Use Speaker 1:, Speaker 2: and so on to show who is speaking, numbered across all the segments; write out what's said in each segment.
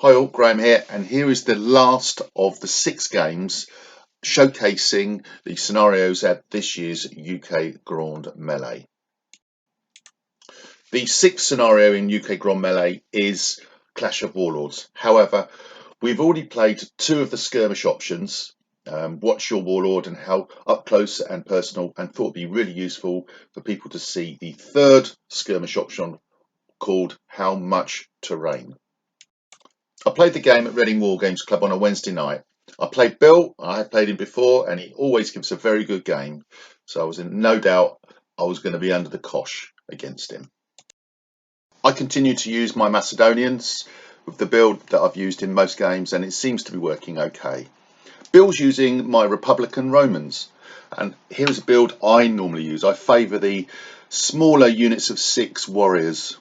Speaker 1: Hi all, Graham here, and here is the last of the 6 games showcasing the scenarios at this year's UK Grand Melee. The 6th scenario in UK Grand Melee is Clash of Warlords. However, we've already played 2 of the skirmish options, Watch Your Warlord and how up close and personal, and thought it'd be really useful for people to see the 3rd skirmish option called How Much Terrain. I played the game at Reading War Games Club on a Wednesday night. I played Bill. I had played him before, and he always gives a very good game. So I was in no doubt I was going to be under the cosh against him. I continue to use my Macedonians with the build that I've used in most games, and it seems to be working okay. Bill's using my Republican Romans, and here's a build I normally use. I favour the smaller units of 6 warriors.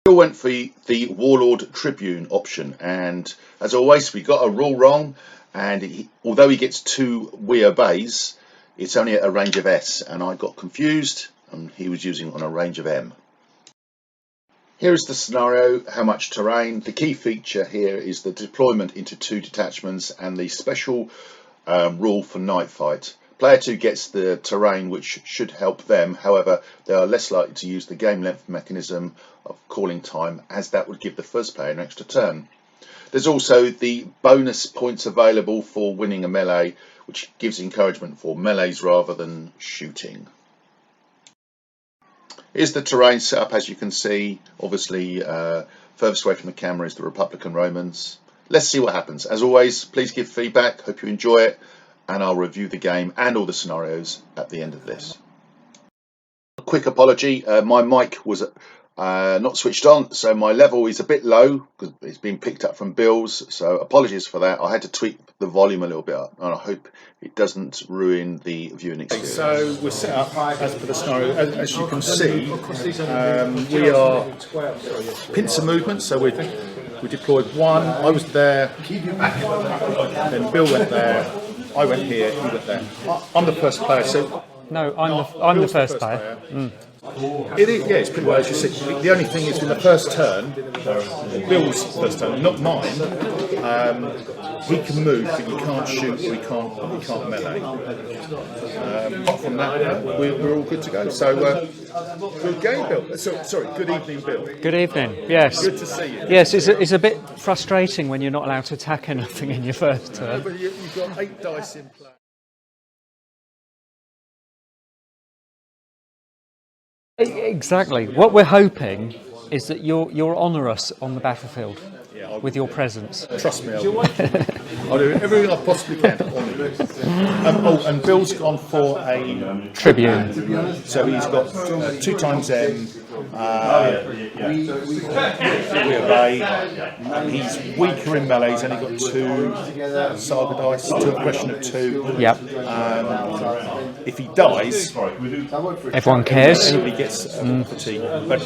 Speaker 1: Bill went for the Warlord Tribune option, and as always we got a rule wrong, and although he gets 2 we obeys, it's only at a range of S, and I got confused and he was using on a range of M. Here is the scenario, How Much Terrain. The key feature here is the deployment into 2 detachments and the special rule for night fight. Player 2 gets the terrain, which should help them. However, they are less likely to use the game length mechanism of calling time, as that would give the first player an extra turn. There's also the bonus points available for winning a melee, which gives encouragement for melees rather than shooting. Here's the terrain set up, as you can see. Obviously, furthest away from the camera is the Republican Romans. Let's see what happens. As always, please give feedback. Hope you enjoy it, and I'll review the game and all the scenarios at the end of this. A quick apology, my mic was not switched on, so my level is a bit low because it's been picked up from Bill's, so apologies for that. I had to tweak the volume a little bit up, and I hope it doesn't ruin the viewing experience.
Speaker 2: So we're set up as per the scenario. As you can see, we are pincer movement, so we deployed 1, I was there, then Bill went there, I went here, he went there. I'm the first player, so...
Speaker 3: No, I'm the first player.
Speaker 2: It is, yeah, it's pretty well as you see. The only thing is in the first turn, Bill's first turn, not mine, he can move, but you can't shoot, or he can't melee. Apart from that, we're all good to go. So, good game, Bill. Sorry, good evening, Bill.
Speaker 3: Good evening, yes.
Speaker 2: Good to see you.
Speaker 3: Yes, it's a bit frustrating when you're not allowed to attack anything in your first turn.
Speaker 2: But you've got 8 dice in play.
Speaker 3: Exactly. What we're hoping is that you'll honour us on the battlefield with your presence.
Speaker 2: Trust me, I'll do everything I possibly can to honour you. And Bill's gone for a
Speaker 3: Tribune.
Speaker 2: So he's got 2 times M. We obey. He's weaker in melee. He's only got 2 Saga dice, to a question of 2.
Speaker 3: Yep.
Speaker 2: If he dies,
Speaker 3: Everyone cares.
Speaker 2: everybody gets fatigue. But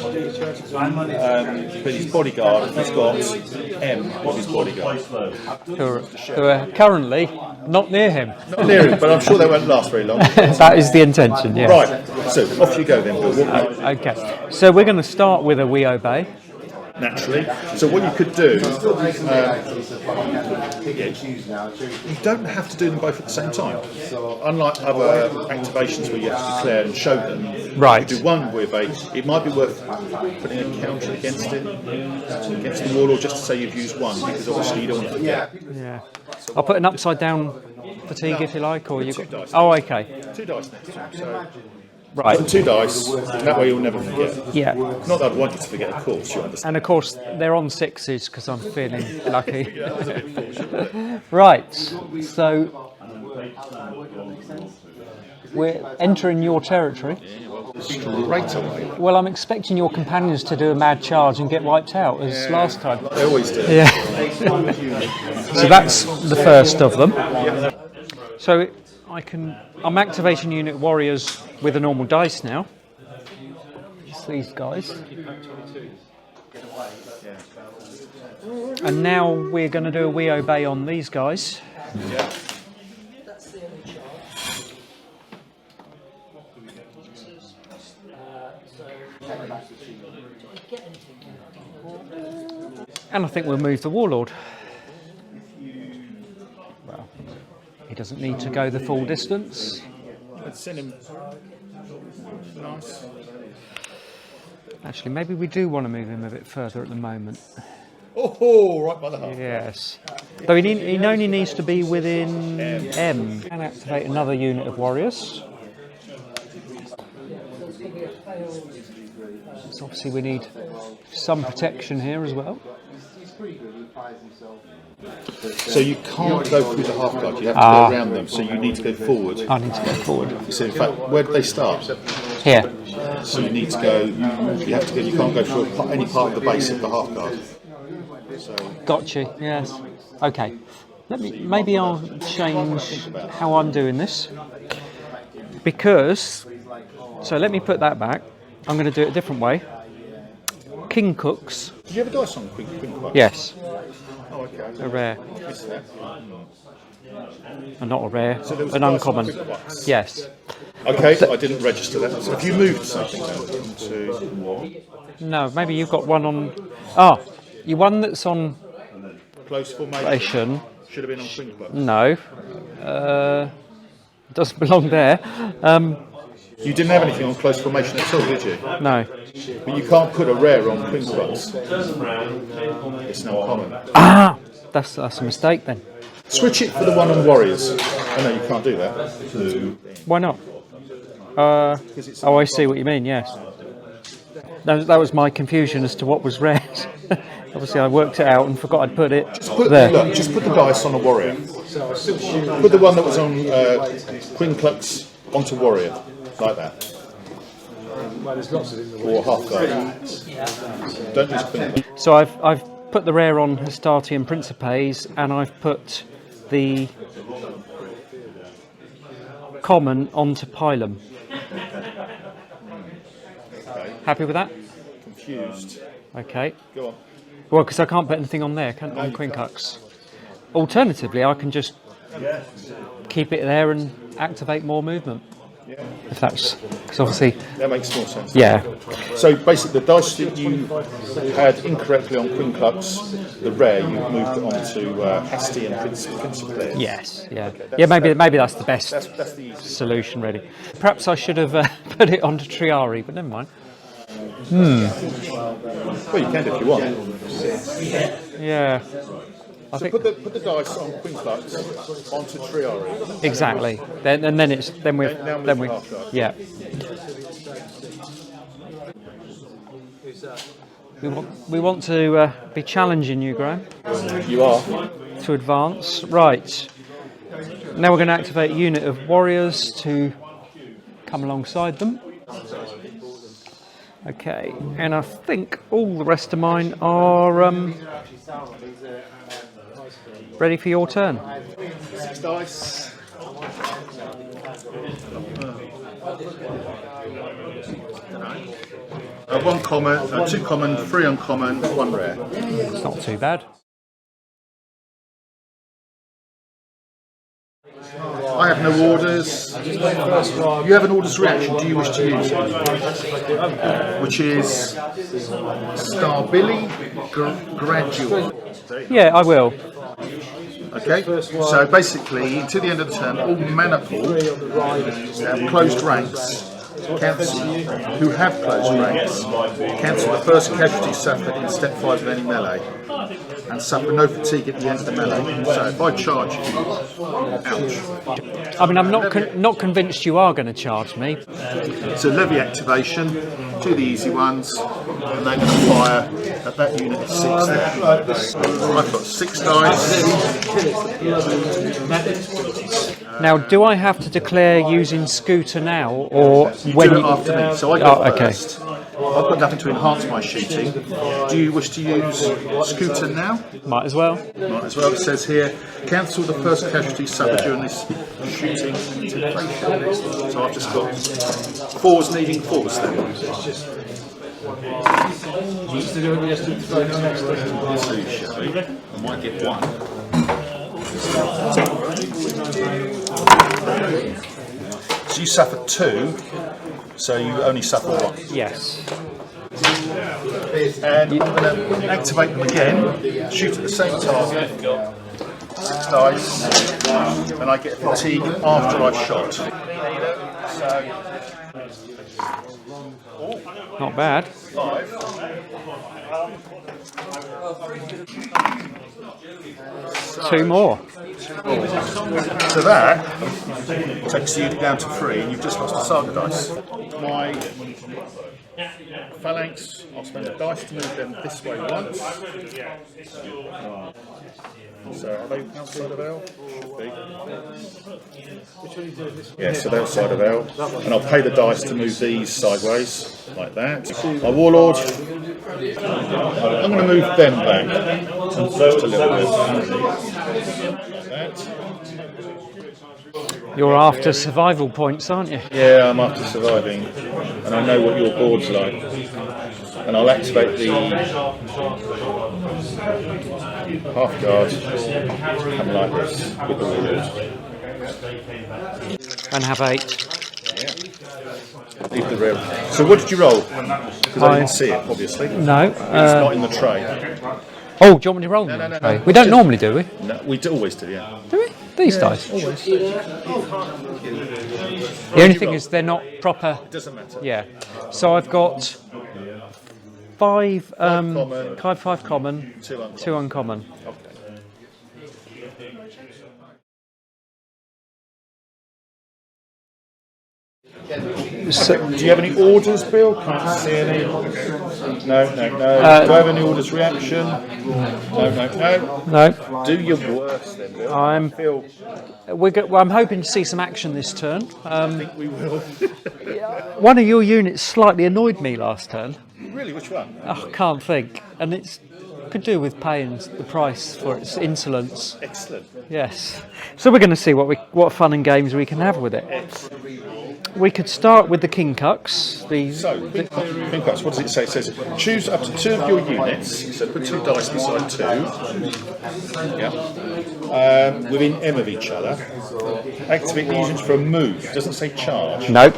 Speaker 2: his bodyguard, he's got M with his bodyguard.
Speaker 3: Who are currently not near him.
Speaker 2: Not near him, but I'm sure they won't last very long.
Speaker 3: That is the intention, yes.
Speaker 2: Right, so off you go then, Bill.
Speaker 3: Okay, so we're going to start with a we obey.
Speaker 2: Naturally. So what you could do, you don't have to do them both at the same time. Unlike other activations where you have to declare and show them,
Speaker 3: Right.
Speaker 2: you do one with it might be worth putting a counter against it, against the warlord, just to say you've used 1, because obviously you don't want to forget.
Speaker 3: Yeah. I'll put an upside down fatigue if you like, or you
Speaker 2: 2
Speaker 3: got.
Speaker 2: dice.
Speaker 3: Oh, okay.
Speaker 2: 2 dice next time. So
Speaker 3: Right.
Speaker 2: put 2 dice, that way you'll never forget.
Speaker 3: Yeah.
Speaker 2: Not that I'd want you to forget, of course, you understand.
Speaker 3: And of course, they're on 6s because I'm feeling lucky.
Speaker 2: Yeah, that was a bit fortunate.
Speaker 3: Right, so we're entering your territory.
Speaker 2: Straight away.
Speaker 3: Well, I'm expecting your companions to do a mad charge and get wiped out as last time.
Speaker 2: They always do.
Speaker 3: Yeah. So that's the first of them. So I'm activation unit warriors with a normal dice now. It's these guys. And now we're going to do a we obey on these guys.
Speaker 2: Yeah.
Speaker 3: And I think we'll move the Warlord. Well, he doesn't need to go the full distance.
Speaker 2: Let's send him. Nice.
Speaker 3: Actually, maybe we do want to move him a bit further at the moment.
Speaker 2: Oh, right by the half.
Speaker 3: Yes. Though he only needs to be within M. And activate another unit of warriors. So obviously we need some protection here as well.
Speaker 2: So you can't go through the half guard, you have to go around them, so you need to go forward.
Speaker 3: I need to go forward.
Speaker 2: So in fact, where do they start?
Speaker 3: Here.
Speaker 2: So you need to go, you have to go, you can't go through any part of the base of the half guard. So
Speaker 3: Got you, yes. Okay. Maybe I'll change how I'm doing this. Because, so let me put that back. I'm going to do it a different way. King Cooks.
Speaker 2: did you have a dice on Queen Club?
Speaker 3: Yes.
Speaker 2: Oh, okay.
Speaker 3: A rare.
Speaker 2: Missed that.
Speaker 3: Not a rare,
Speaker 2: So there was
Speaker 3: an
Speaker 2: a dice on
Speaker 3: uncommon.
Speaker 2: Quick Bucks.
Speaker 3: Yes.
Speaker 2: Okay, I didn't register that. So have you moved something then to
Speaker 3: No, maybe you've got one on. Ah, you one that's on
Speaker 2: close formation?
Speaker 3: Asian.
Speaker 2: Should have been on Queen Club.
Speaker 3: No. Doesn't belong there.
Speaker 2: You didn't have anything on close formation at all, did you?
Speaker 3: No.
Speaker 2: But you can't put a rare on Queen Clubs. It's not common.
Speaker 3: Ah, that's a mistake then.
Speaker 2: Switch it for the one on Warriors. Oh no, you can't do that.
Speaker 3: Why not? Oh, I see what you mean. Yes. That was my confusion as to what was rare. Obviously, I worked it out and forgot I'd put it there.
Speaker 2: Look, just put the dice on a Warrior. Put the one that was on Queen Clubs onto Warrior, like that. Or half guard. Don't use Queen Clubs.
Speaker 3: So I've put the rare on Hastati and Principes, and I've put the common onto Pilum.
Speaker 2: Okay.
Speaker 3: Happy with that?
Speaker 2: Confused.
Speaker 3: Okay.
Speaker 2: Go on.
Speaker 3: Well, because I can't put anything on there, can't I? On Queen Cux. Alternatively, I can just keep it there and activate more movement.
Speaker 2: Yeah.
Speaker 3: If that's, because obviously,
Speaker 2: That makes more sense.
Speaker 3: yeah.
Speaker 2: So basically, the dice that you had incorrectly on Queen Clubs, the rare, you moved it on to Hasty and Principes.
Speaker 3: Yes, yeah.
Speaker 2: Okay,
Speaker 3: Yeah, maybe that's the best
Speaker 2: That's the easiest.
Speaker 3: solution, really. Perhaps I should have put it onto Triari, but never mind.
Speaker 2: Well, you can if you want.
Speaker 3: Yeah. I
Speaker 2: So
Speaker 3: think
Speaker 2: put the dice on Queen Clubs onto Triari.
Speaker 3: exactly. Then we
Speaker 2: Now move
Speaker 3: we
Speaker 2: half guard.
Speaker 3: yeah. We want to be challenging you, Graham,
Speaker 2: You are.
Speaker 3: to advance. Right. Now we're going to activate a unit of warriors to come alongside them. Okay, and I think all the rest of mine are ready for your turn.
Speaker 2: 6 dice. One common, 2 common, 3 uncommon, 1 rare.
Speaker 3: It's not too bad.
Speaker 2: I have no orders. You have an orders reaction. Do you wish to use it? Which is Starbili Gradual.
Speaker 3: Yeah, I will.
Speaker 2: Okay, so basically, until the end of the turn, all mana pool have closed ranks. Cancel who have closed ranks. Cancel the first casualty suffered in step 5 of any melee, and suffer no fatigue at the end of the melee. So if I charge you, ouch.
Speaker 3: I mean, I'm not convinced you are going to charge me.
Speaker 2: So levy activation, do the easy ones, and they're going to fire at that unit of 6 there. I've got 6 dice.
Speaker 3: Now, do I have to declare using Scooter now, or
Speaker 2: You
Speaker 3: when
Speaker 2: do it
Speaker 3: you?
Speaker 2: after me, so I go
Speaker 3: okay.
Speaker 2: first. I've got nothing to enhance my shooting. Do you wish to use Scooter now?
Speaker 3: Might as well.
Speaker 2: Might as well. It says here, cancel the first casualty suffered during this shooting. So I've just got 4s needing 4s then. So shall we? I might get 1. So you suffer 2, so you only suffer 1.
Speaker 3: Yes.
Speaker 2: And I'm going to activate them again, shoot at the same target, dice, and I get fatigue after I've shot.
Speaker 3: Not bad.
Speaker 2: 5.
Speaker 3: Two more.
Speaker 2: So that takes you down to 3, and you've just lost a Saga dice. My phalanx, I'll spend a dice to move them this way once. So are they outside of L? Should be. Yeah, so they're outside of L. And I'll pay the dice to move these sideways, like that. My warlord, I'm going to move them back just a little bit. Like that.
Speaker 3: You're after survival points, aren't you?
Speaker 2: Yeah, I'm after surviving, and I know what your board's like. And I'll activate the half guard, come like this with the warlord.
Speaker 3: And have 8.
Speaker 2: Leave the real. So what did you roll? Because I didn't see it, obviously.
Speaker 3: No.
Speaker 2: It's not in the tray.
Speaker 3: Oh, do you want me to roll them?
Speaker 2: No.
Speaker 3: We don't normally, do we?
Speaker 2: No, we always do, yeah.
Speaker 3: Do we? These dice?
Speaker 2: Always.
Speaker 3: The only thing is they're not proper.
Speaker 2: Doesn't matter.
Speaker 3: Yeah. So I've got 5
Speaker 2: common,
Speaker 3: 5 common, 2 uncommon.
Speaker 2: Okay.
Speaker 3: So,
Speaker 2: Do you have any orders, Bill? Can't see any. No. Do I have any orders reaction? No.
Speaker 3: no,
Speaker 2: Do your worst then, Bill.
Speaker 3: I'm hoping to see some action this turn.
Speaker 2: I think we will.
Speaker 3: One of your units slightly annoyed me last turn.
Speaker 2: Really, which one?
Speaker 3: I can't think, and it's could do with paying the price for its insolence.
Speaker 2: Excellent.
Speaker 3: Yes. So we're going to see what fun and games we can have with it. We could start with the King Cucks.
Speaker 2: So, King Cucks, what does it say? It says choose up to 2 of your units. So put 2 dice beside 2. Yeah. Within M of each other. Activate these units for a move. It doesn't say charge.
Speaker 3: Nope.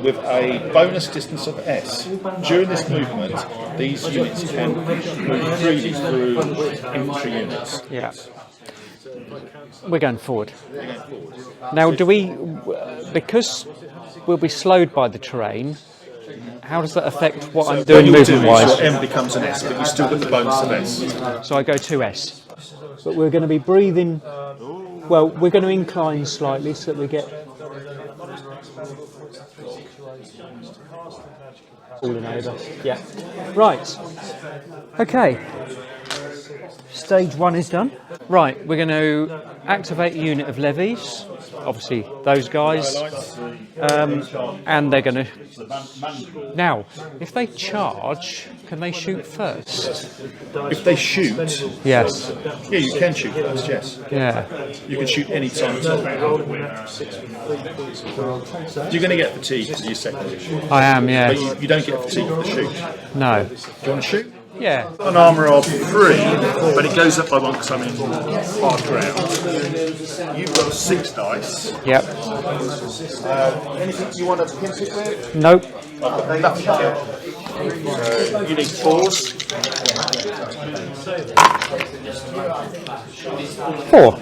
Speaker 2: With a bonus distance of S. During this movement, these units can move freely through infantry units.
Speaker 3: Yeah. We're going forward. Now, because we'll be slowed by the terrain, how does that affect what I'm doing movement-wise?
Speaker 2: Your M becomes an S, but you still get the bonus of S.
Speaker 3: So I go 2S. But we're going to be breathing, well, we're going to incline slightly so that we get falling over. Yeah. Right. Okay. Stage 1 is done. Right, we're going to activate a unit of levies, obviously those guys, and they're going to... Now, if they charge, can they shoot first?
Speaker 2: If they shoot...
Speaker 3: Yes.
Speaker 2: Yeah, you can shoot first, yes.
Speaker 3: Yeah.
Speaker 2: You can shoot any time at all. You're going to get fatigue for your second issue.
Speaker 3: I am, yeah.
Speaker 2: But you don't get fatigue for the shoot.
Speaker 3: No.
Speaker 2: Do you want to shoot?
Speaker 3: Yeah.
Speaker 2: An armour of 3, but it goes up by 1 because I'm in hard ground. You've got 6 dice.
Speaker 3: Yep.
Speaker 2: Anything you want to pin it with?
Speaker 3: Nope.
Speaker 2: I've got nothing here. You need 4s.
Speaker 3: 4.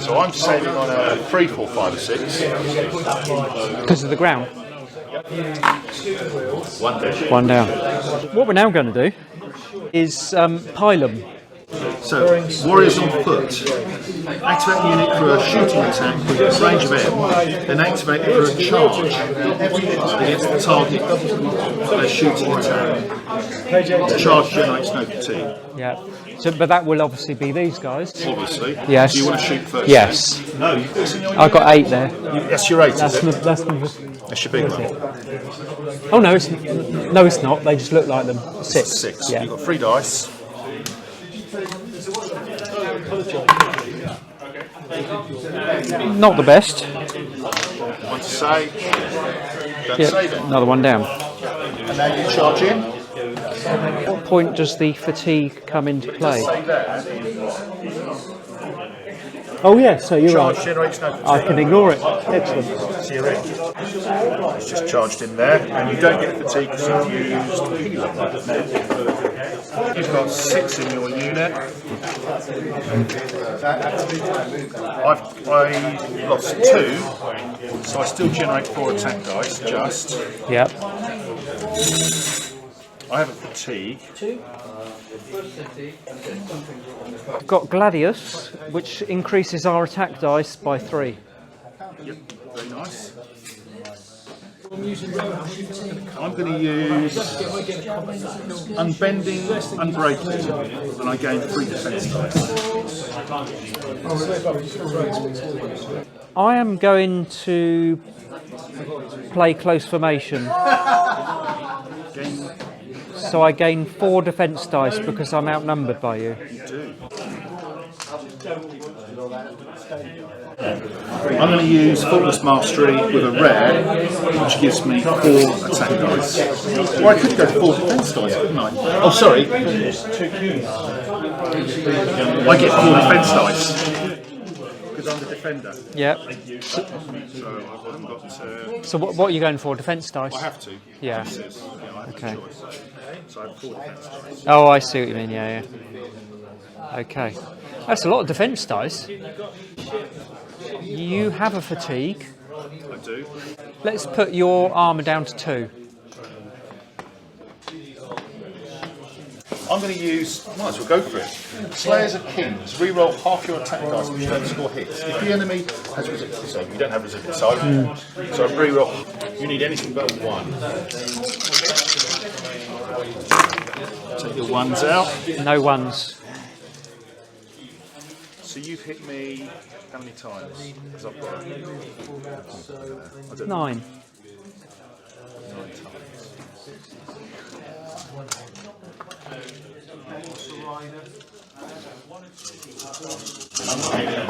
Speaker 2: So I'm sailing on a 3, 4, 5, 6.
Speaker 3: Because of the ground.
Speaker 2: 1 down.
Speaker 3: 1 down. What we're now going to do is pile them.
Speaker 2: So, warriors on foot. Activate the unit for a shooting attack with range of M, then activate it for a charge against the target for a shooting attack. The charge generates no fatigue.
Speaker 3: Yeah. So, but that will obviously be these guys.
Speaker 2: Obviously.
Speaker 3: Yes.
Speaker 2: Do you want to shoot first?
Speaker 3: Yes.
Speaker 2: No.
Speaker 3: I've got 8 there.
Speaker 2: That's your 8, is it?
Speaker 3: That's
Speaker 2: your big one.
Speaker 3: Oh no, it's not. They just look like them. 6.
Speaker 2: 6.
Speaker 3: Yeah.
Speaker 2: You've got 3 dice.
Speaker 3: Not the best.
Speaker 2: One to save. Don't
Speaker 3: Yep.
Speaker 2: save it.
Speaker 3: Another 1 down.
Speaker 2: And now you charge in.
Speaker 3: What point does the fatigue come into play? Oh yeah, so you're
Speaker 2: Charge
Speaker 3: right.
Speaker 2: generates no fatigue.
Speaker 3: I can ignore it. Excellent.
Speaker 2: So you're in. It's just charged in there, and you don't get fatigue because you've used healing. You've got 6 in your unit. I lost 2, so I still generate 4 attack dice. Just.
Speaker 3: Yep.
Speaker 2: I have a fatigue.
Speaker 3: I've got Gladius, which increases our attack dice by 3.
Speaker 2: Yep, very nice. I'm going to use Unbending, Unbreaking, and I gain 3 defense dice.
Speaker 3: I am going to play Close Formation. So I gain 4 defense dice because I'm outnumbered by you.
Speaker 2: You do. I'm going to use Faultless Mastery with a rare, which gives me 4 attack dice. Or I could go 4 defense dice, couldn't I? Oh, sorry. I get 4 defense dice because I'm the defender.
Speaker 3: Yep.
Speaker 2: So I haven't got to.
Speaker 3: So what are you going for? Defense dice?
Speaker 2: I have to.
Speaker 3: Yeah.
Speaker 2: I have
Speaker 3: Okay.
Speaker 2: a choice. So I have 4 defense dice.
Speaker 3: Oh, I see what you mean. Yeah, yeah. Okay. That's a lot of defense dice. You have a fatigue.
Speaker 2: I do.
Speaker 3: Let's put your armour down to 2.
Speaker 2: I'm going to use, might as well go for it. Slayers of Kings, reroll half your attack dice which don't score hits. If the enemy has resistance, so you don't have resistance, so I reroll. You need anything but 1. Take your 1s out.
Speaker 3: No ones.
Speaker 2: So you've hit me how many times? Because I've got
Speaker 3: 9.
Speaker 2: 9 times.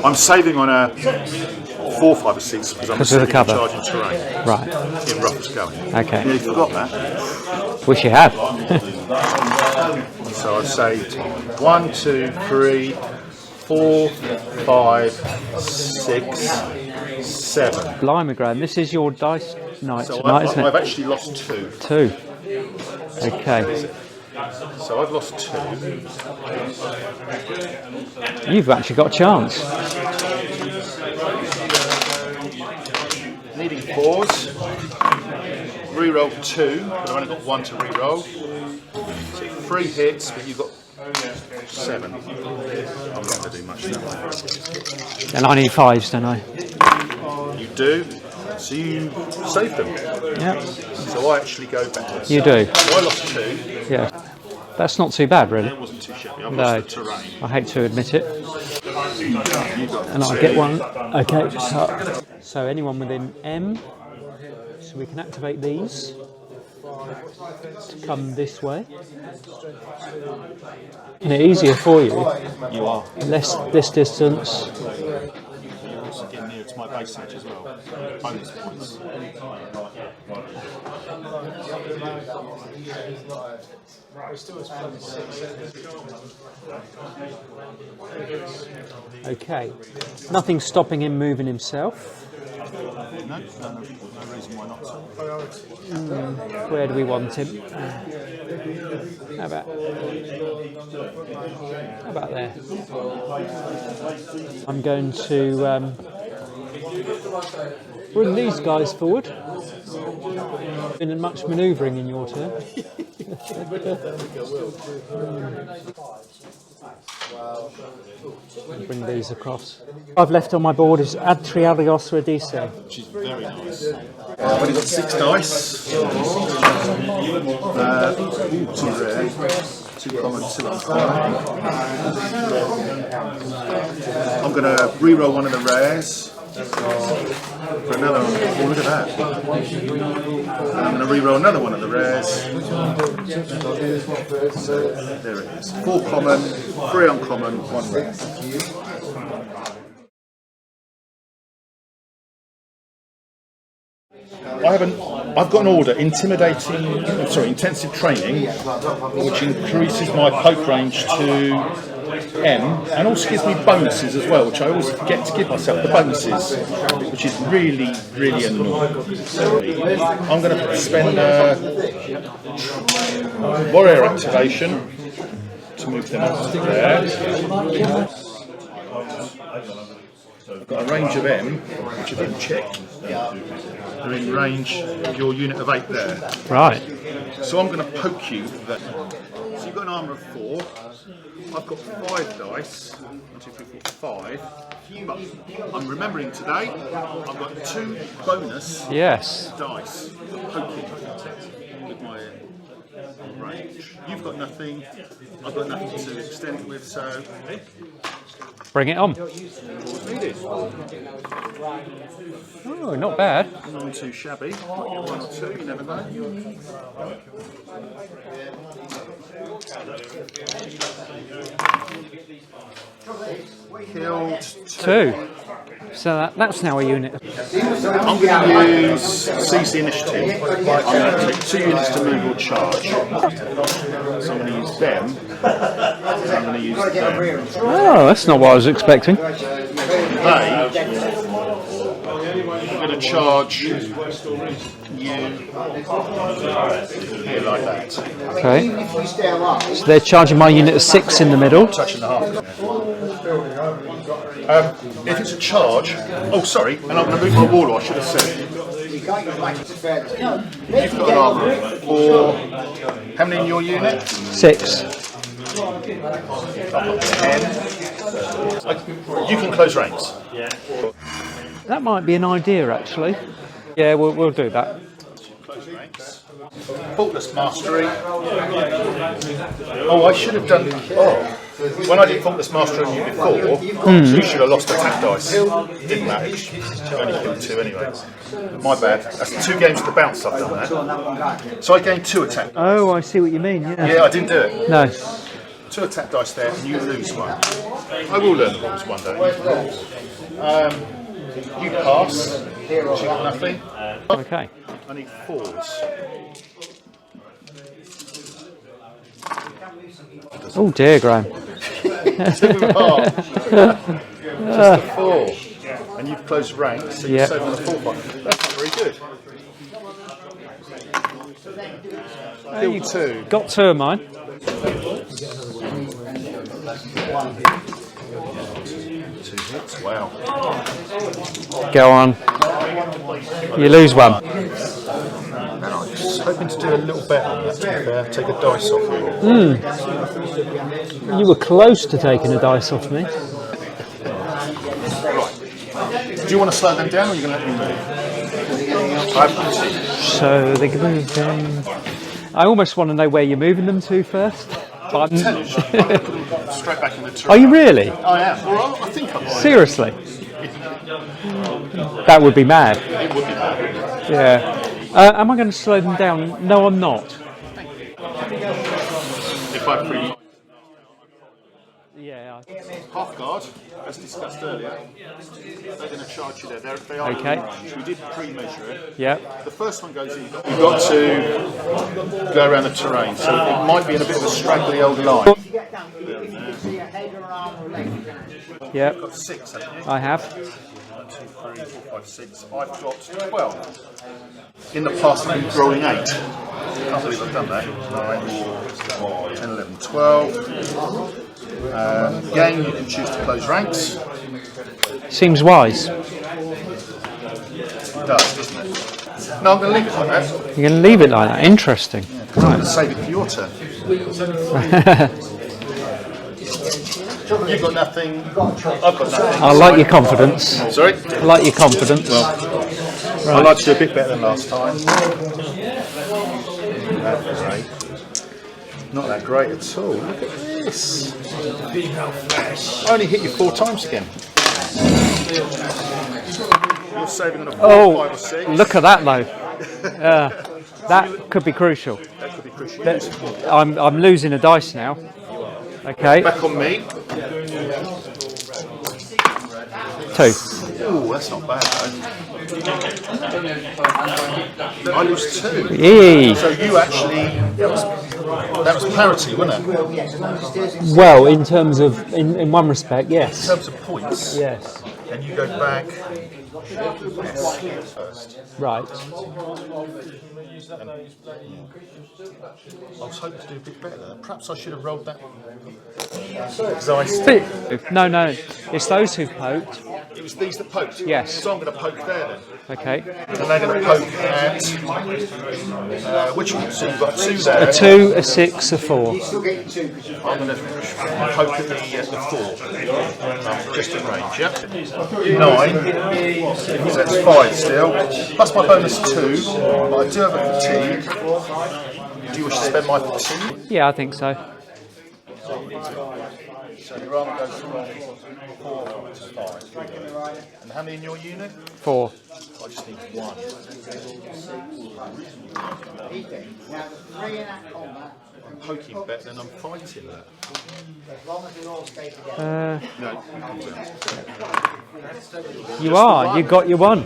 Speaker 2: I'm saving on a 4, 5, or 6 because I'm
Speaker 3: Because of the cover.
Speaker 2: charging terrain.
Speaker 3: Right.
Speaker 2: In roughest going.
Speaker 3: Okay.
Speaker 2: Nearly forgot that.
Speaker 3: Wish you had.
Speaker 2: So I've saved 1, 2, 3, 4, 5, 6, 7.
Speaker 3: Blimey, Graham, this is your dice night
Speaker 2: So
Speaker 3: tonight, isn't
Speaker 2: I've
Speaker 3: it?
Speaker 2: actually lost 2.
Speaker 3: 2. Okay.
Speaker 2: So I've lost 2.
Speaker 3: You've actually got a chance.
Speaker 2: Needing 4s. Reroll 2, but I've only got 1 to reroll. So 3 hits, but you've got 7. I'm not going to do much now.
Speaker 3: And I need 5s, don't I?
Speaker 2: You do. So you save them.
Speaker 3: Yep.
Speaker 2: So I actually go backwards.
Speaker 3: You do.
Speaker 2: So I lost 2.
Speaker 3: Yeah. That's not too bad, really.
Speaker 2: That wasn't too shabby. I've
Speaker 3: No.
Speaker 2: lost the terrain.
Speaker 3: I hate to admit it. And I get 1. Okay. So anyone within M. So we can activate these to come this way. And it easier for you.
Speaker 2: You are.
Speaker 3: Less this distance.
Speaker 2: You're also getting near to my base edge as well. Bonus points.
Speaker 3: Okay. Nothing stopping him moving himself.
Speaker 2: No reason why not to.
Speaker 3: Where do we want him? How about there? I'm going to bring these guys forward. Been much manoeuvring in your turn. Bring these across. I've left on my board is add 3 Alios or a D6.
Speaker 2: Which is very nice. I've only got 6 dice. 2 rare, 2 common, 2 uncommon. I'm going to re-roll one of the rares for another. Oh, look at that! And I'm going to re-roll another one of the rares. So there it is. 4 common, 3 uncommon, 1 rare. I haven't I've got an order, intensive training, which increases my poke range to M, and also gives me bonuses as well, which I always forget to give myself, the bonuses, which is really, really annoying. I'm going to spend warrior activation to move them up to there. I've got a range of M, which I didn't check. They're in range of your unit of 8 there.
Speaker 3: Right.
Speaker 2: So I'm going to poke you there. So you've got an armour of 4. I've got 5 dice. 1, 2, 3, 4, 5. But I'm remembering today, I've got 2 bonus dice poking with my range. You've got nothing. I've got nothing to extend it with, so
Speaker 3: Bring it on. Oh, not bad.
Speaker 2: Not too shabby. 1 or 2, you never know. Killed 2.
Speaker 3: So that's now a unit.
Speaker 2: I'm going to seize the initiative. I'm going to take 2 units to move or charge. So I'm going to use them. I'm going to use them.
Speaker 3: Oh, that's not what I was expecting.
Speaker 2: I'm going to charge you here like that.
Speaker 3: Okay. So they're charging my unit of 6 in the middle.
Speaker 2: Touching the half. If it's a charge, oh sorry, and I'm going to move my warlord, I should have said. You've got an armour of 4. How many in your unit?
Speaker 3: 6.
Speaker 2: 10. You can close ranks.
Speaker 3: That might be an idea, actually. Yeah, we'll do that.
Speaker 2: Close ranks. Faultless mastery. Oh, I should have done. Oh, when I did faultless mastery on you before, you should have lost attack dice. Didn't matter. Only killed 2 anyway. My bad. That's 2 games to bounce I've done that. So I gained 2 attack.
Speaker 3: Oh, I see what you mean. Yeah.
Speaker 2: Yeah, I didn't do it.
Speaker 3: No.
Speaker 2: 2 attack dice there, and you lose 1. I will learn the rules one day. You pass. You got nothing.
Speaker 3: Okay.
Speaker 2: I need 4s.
Speaker 3: Oh dear, Graham.
Speaker 2: Just a 4. And you've closed ranks, so you've saved on a 4 one. That's not very good. Kill 2.
Speaker 3: Got 2 of mine.
Speaker 2: 2 hits, wow.
Speaker 3: Go on. You lose 1.
Speaker 2: I was hoping to do a little better on that, to be fair. Take a dice off you.
Speaker 3: You were close to taking a dice off me.
Speaker 2: Right. Do you want to slow them down, or are you going to let me move?
Speaker 3: So they can move them. I almost want to know where you're moving them to first. But
Speaker 2: I'm going to put them straight back in the terrain.
Speaker 3: Are you really?
Speaker 2: I am. Well, I think I might.
Speaker 3: Seriously? That would be mad.
Speaker 2: It would be bad.
Speaker 3: Yeah. Am I going to slow them down? No, I'm not.
Speaker 2: If I pre...
Speaker 3: Yeah.
Speaker 2: Half guard, as discussed earlier, they're going to charge you there. They are
Speaker 3: Okay.
Speaker 2: in range. We did pre-measure it.
Speaker 3: Yep.
Speaker 2: The first one goes in. You've got to go around the terrain, so it might be in a bit of a straggly old line.
Speaker 3: Yep.
Speaker 2: Got 6, haven't you?
Speaker 3: I have.
Speaker 2: 1, 2, 3, 4, 5, 6. I've got 12. In the past, I've been rolling 8. I can't believe I've done that. 9, 10, 11, 12. Again, you can choose to close ranks.
Speaker 3: Seems wise.
Speaker 2: It does, doesn't it? No, I'm going to leave it like that.
Speaker 3: You're going to leave it like that? Interesting.
Speaker 2: I'm going to save it for your turn. You've got nothing. I've got nothing.
Speaker 3: I like your confidence.
Speaker 2: Sorry?
Speaker 3: I like your confidence.
Speaker 2: I'd like to do a bit better than last time. Not that great at all. Look at this. I only hit you 4 times again. You're saving on a 4, 5 or 6.
Speaker 3: Look at that though. That could be crucial.
Speaker 2: That could be crucial.
Speaker 3: I'm losing a dice now. Okay.
Speaker 2: Back on me.
Speaker 3: 2.
Speaker 2: Ooh, that's not bad though. I lose 2.
Speaker 3: Yay.
Speaker 2: So you actually, that was parity, wasn't it?
Speaker 3: Well, in terms of, in one respect,
Speaker 2: In
Speaker 3: yes.
Speaker 2: terms of points,
Speaker 3: Yes.
Speaker 2: and you go back first.
Speaker 3: Right.
Speaker 2: I was hoping to do a bit better there. Perhaps I should have rolled that. Because I still,
Speaker 3: No, no. It's those who've poked.
Speaker 2: it was these that poked.
Speaker 3: Yes.
Speaker 2: So I'm going to poke there then.
Speaker 3: Okay.
Speaker 2: And they're going to poke at which one? So you've got 2 there.
Speaker 3: A 2, a 6, a 4.
Speaker 2: I'm going to poke at the 4. Just in range, yeah? 9. So that's 5 still. Plus my bonus 2. But I do have a fatigue. Do you wish to spend my fatigue?
Speaker 3: Yeah, I think so.
Speaker 2: So your arm goes from 4 to 5. And how many in your unit?
Speaker 3: 4.
Speaker 2: I just need 1. I'm poking better than I'm fighting that. No,
Speaker 3: You are. You got your 1.
Speaker 2: I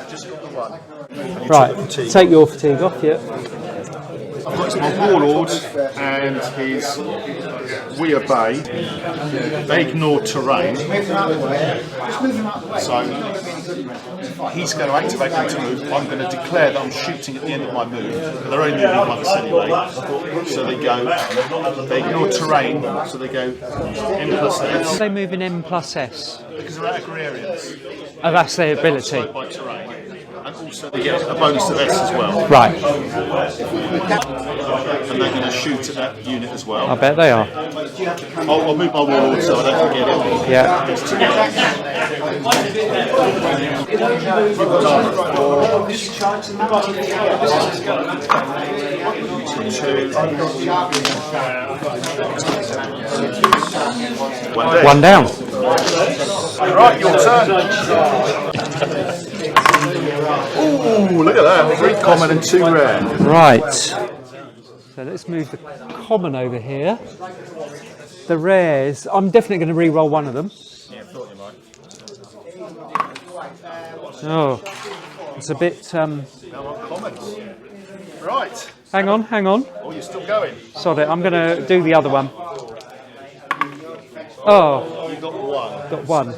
Speaker 2: just got the 1.
Speaker 3: Right. Take your fatigue off, yeah.
Speaker 2: I've got my warlord and his we obey. They ignore terrain. So he's going to activate me to move. I'm going to declare that I'm shooting at the end of my move. But they're only moving once anyway. So they ignore terrain. So they go M plus S.
Speaker 3: They move in M plus S.
Speaker 2: Because they're agrarians.
Speaker 3: Oh, that's their ability.
Speaker 2: By terrain. And also they get a bonus of S as well.
Speaker 3: Right.
Speaker 2: And they're going to shoot at that unit as well.
Speaker 3: I bet they are.
Speaker 2: I'll move my warlord so I don't forget it.
Speaker 3: Yeah. One down.
Speaker 2: Right, your turn. Ooh, look at that. 3 common and 2 rare.
Speaker 3: Right. So let's move the common over here. The rares, I'm definitely going to re-roll one of them.
Speaker 2: Yeah, I thought you might.
Speaker 3: Oh, it's a bit.
Speaker 2: Commons. Right.
Speaker 3: Hang on.
Speaker 2: Oh, you're still going.
Speaker 3: Sod it, I'm going to do the other one. Oh,
Speaker 2: You got 1.
Speaker 3: got 1.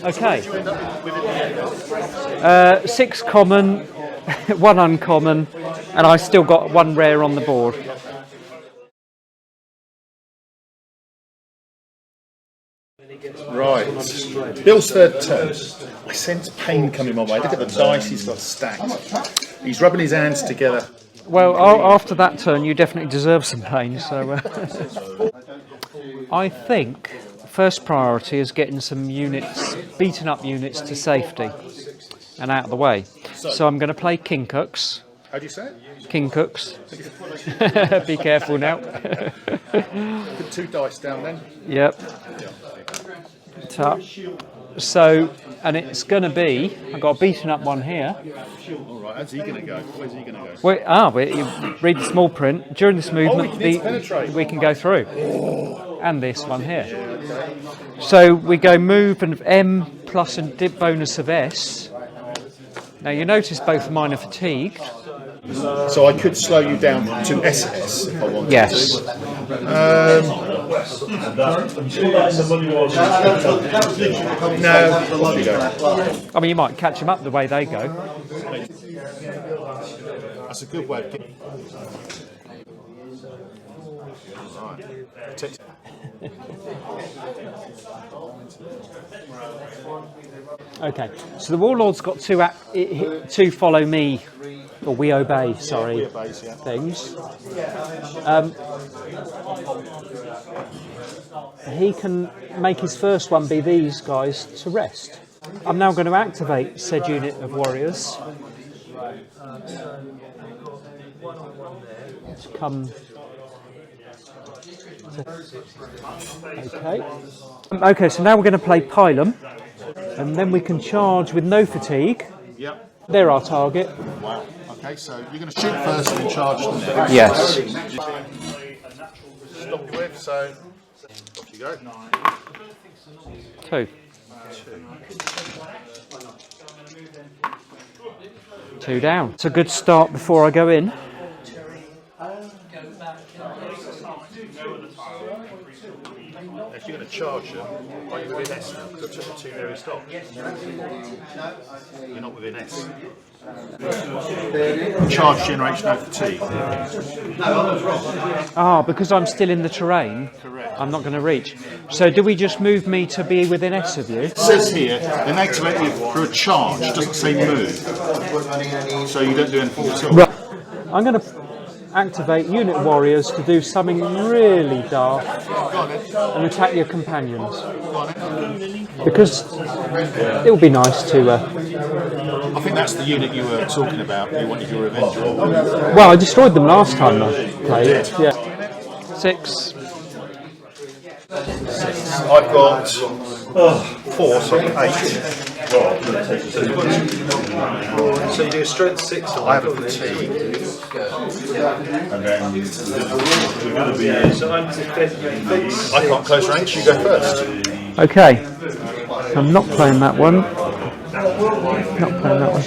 Speaker 3: Okay.
Speaker 2: You end up with it.
Speaker 3: 6 common, 1 uncommon, and I still got 1 rare on the board.
Speaker 2: Right. Bill's third turn. I sense pain coming my way. Look at the dice he's got stacked. He's rubbing his hands together.
Speaker 3: Well, after that turn, you definitely deserve some pain. So, I think first priority is getting some units, beaten up units, to safety and out of the way. So I'm going to play King Cooks.
Speaker 2: How do you say it?
Speaker 3: King Cooks. Be careful now.
Speaker 2: Put 2 dice down then.
Speaker 3: Yep. So, and it's going to be, I've got a beaten up one here.
Speaker 2: All right, how's he going to go? Where's he going to go?
Speaker 3: Wait, you read the small print. During this movement,
Speaker 2: we can penetrate.
Speaker 3: we can go through. And this one here. So we go move and M plus a dip bonus of S. Now you notice both of mine are fatigued.
Speaker 2: So I could slow you down to SS if I wanted
Speaker 3: Yes.
Speaker 2: to. No, off you go.
Speaker 3: I mean, you might catch them up the way they go.
Speaker 2: That's a good way of getting. Right.
Speaker 3: Okay. So the warlord's got 2 follow me, or we obey. Sorry,
Speaker 2: We obey, yeah.
Speaker 3: things. He can make his first one be these guys to rest. I'm now going to activate said unit of warriors to come. Okay, so now we're going to play Pilum, and then we can charge with no fatigue.
Speaker 2: Yep.
Speaker 3: They're our target.
Speaker 2: Wow. Okay, so you're going to shoot first and charge them next.
Speaker 3: Yes.
Speaker 2: Stop you with, so off you go.
Speaker 3: 2. 2 down. It's a good start before I go in.
Speaker 2: If you're going to charge them, are you within S now? Because I took the 2 nearest off. You're not within S. Charge generates no fatigue.
Speaker 3: Ah, because I'm still in the terrain, I'm not going to reach. So do we just move me to be within S of you?
Speaker 2: It says here, then activate you for a charge. It doesn't say move. So you don't do anything yourself.
Speaker 3: Right. I'm going to activate unit warriors to do something really daft and attack your companions. Because it would be nice to...
Speaker 2: I think that's the unit you were talking about. You wanted your revenge on.
Speaker 3: Well, I destroyed them last time I played. Yeah. 6.
Speaker 2: I've got 4, so I've got 8. So you do a strength 6. I have a fatigue. And then we're going to be. I can't close range. You go first.
Speaker 3: Okay. I'm not playing that one. Not playing that one.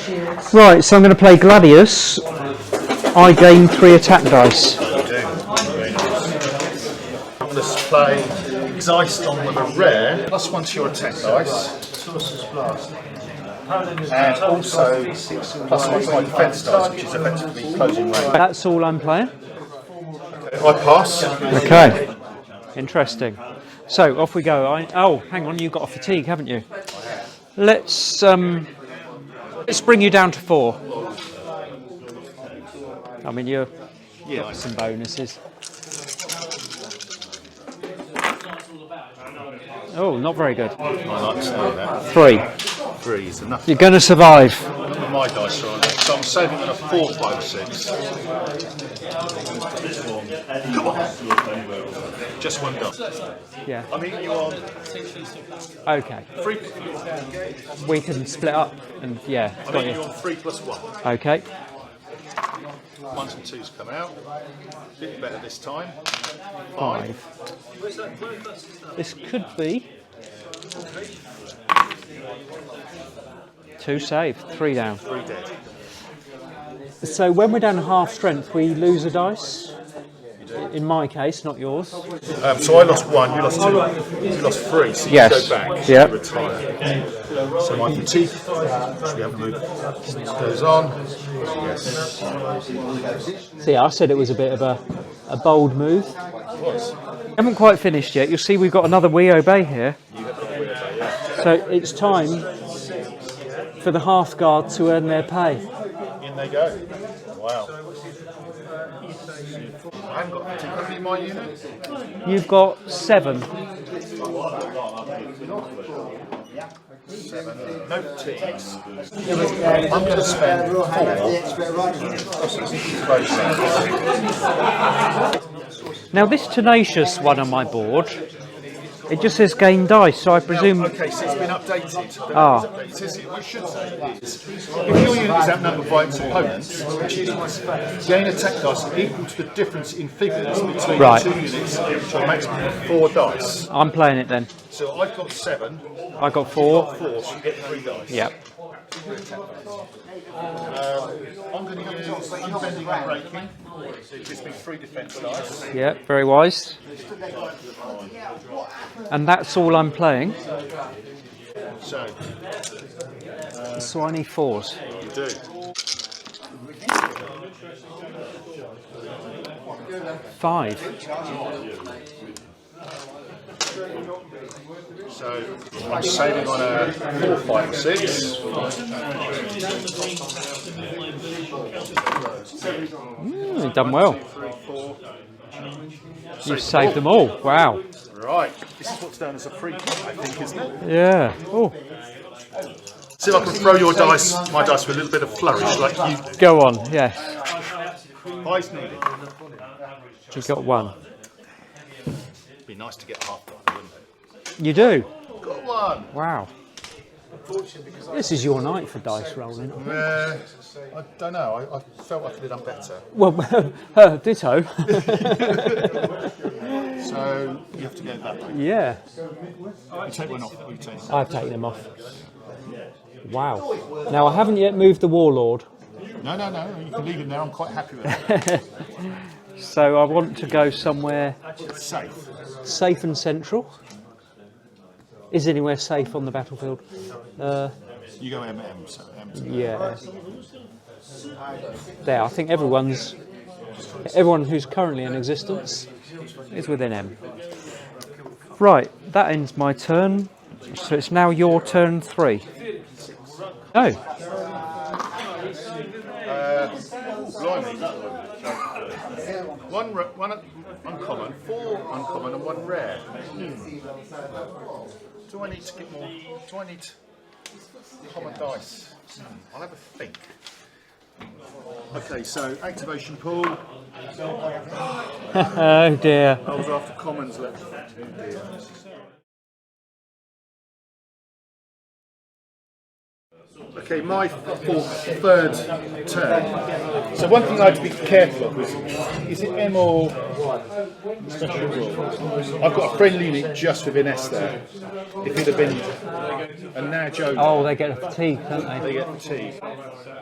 Speaker 3: Right, so I'm going to play Gladius. I gain 3 attack dice.
Speaker 2: I'm going to play Dice on with a rare, +1 to your attack dice. And also +1 to my defence dice, which is effectively closing range.
Speaker 3: That's all I'm playing.
Speaker 2: I pass.
Speaker 3: Okay. Interesting. So off we go. Oh, hang on, you've got a fatigue, haven't you? Let's bring you down to 4. I mean, you're got some bonuses. Oh, not very good.
Speaker 2: I like to say that.
Speaker 3: 3.
Speaker 2: 3 is enough.
Speaker 3: You're going to survive.
Speaker 2: My dice are on it, so I'm saving on a 4, 5, 6. Come on. Just 1 die.
Speaker 3: Yeah.
Speaker 2: I'm eating you on.
Speaker 3: Okay.
Speaker 2: 3.
Speaker 3: We can split up and yeah.
Speaker 2: I'm
Speaker 3: Got
Speaker 2: eating you
Speaker 3: you.
Speaker 2: on 3 + 1.
Speaker 3: Okay.
Speaker 2: 1s and 2s come out. A bit better this time.
Speaker 3: 5. This could be 2 save, 3 down.
Speaker 2: 3 dead.
Speaker 3: So when we're down half strength, we lose a dice. In my case, not yours.
Speaker 2: So I lost 1, you lost 2, you lost 3, so you
Speaker 3: Yes.
Speaker 2: go back,
Speaker 3: Yep.
Speaker 2: you retire. So my fatigue, which we haven't moved, goes on. Yes.
Speaker 3: See, I said it was a bit of a bold move. Haven't quite finished yet. You'll see we've got another We Obey here. So it's time for the half guard to earn their pay.
Speaker 2: In they go. Wow. I haven't got fatigue. How many in my unit?
Speaker 3: You've got 7.
Speaker 2: 7. No fatigues. I'm going to spend 4.
Speaker 3: Now this tenacious one on my board, it just says gain dice, so I presume...
Speaker 2: Okay, so it's been updated.
Speaker 3: Ah.
Speaker 2: It says it, what it should say is, if your unit is outnumbered by its opponents, gain attack dice equal to the difference in figures between
Speaker 3: Right.
Speaker 2: the 2 units, which are a maximum of 4 dice.
Speaker 3: I'm playing it then.
Speaker 2: So I've got 7,
Speaker 3: I got 4.
Speaker 2: 4, so you get 3 dice.
Speaker 3: Yep.
Speaker 2: I'm going to use Unbending and Breaking, so it gives me 3 defence dice.
Speaker 3: Yep, very wise. And that's all I'm playing.
Speaker 2: So,
Speaker 3: So I need 4s.
Speaker 2: you do.
Speaker 3: 5.
Speaker 2: So I'm saving on a 4, 5, 6.
Speaker 3: You've done well. You've saved them all. Wow.
Speaker 2: Right, this is what's known as a free kick, I think, isn't it?
Speaker 3: Yeah. Oh,
Speaker 2: See if I can throw your dice, my dice, with a little bit of flourish, like you do.
Speaker 3: go on. Yes.
Speaker 2: Eyes needed.
Speaker 3: You got 1.
Speaker 2: It'd be nice to get half one, wouldn't it?
Speaker 3: You do.
Speaker 2: Got 1.
Speaker 3: Wow. This is your night for dice rolling.
Speaker 2: I don't know. I felt I could have done better.
Speaker 3: Well, ditto.
Speaker 2: So you have to go that way.
Speaker 3: Yeah.
Speaker 2: You take one off. You take.
Speaker 3: I've taken them off. Wow. Now I haven't yet moved the Warlord.
Speaker 2: No, no, no. You can leave him there. I'm quite happy with it.
Speaker 3: So I want to go somewhere
Speaker 2: Safe.
Speaker 3: safe and central. Is anywhere safe on the battlefield?
Speaker 2: You go MM. So M.
Speaker 3: Yeah. There, I think everyone who's currently in existence is within M. Right, that ends my turn. So it's now your turn 3. Oh.
Speaker 2: Blimey. One uncommon, 4 uncommon, and 1 rare. Do I need to get more? Do I need common dice? I'll have a think. Okay, so activation pool.
Speaker 3: Oh dear.
Speaker 2: I was after commons left. Oh dear. Okay, my third turn. So one thing I have to be careful of is it M or special rule? I've got a friendly unit just within S there. It could have been, and now Joe.
Speaker 3: Oh, they get a fatigue, don't they?
Speaker 2: They get fatigue.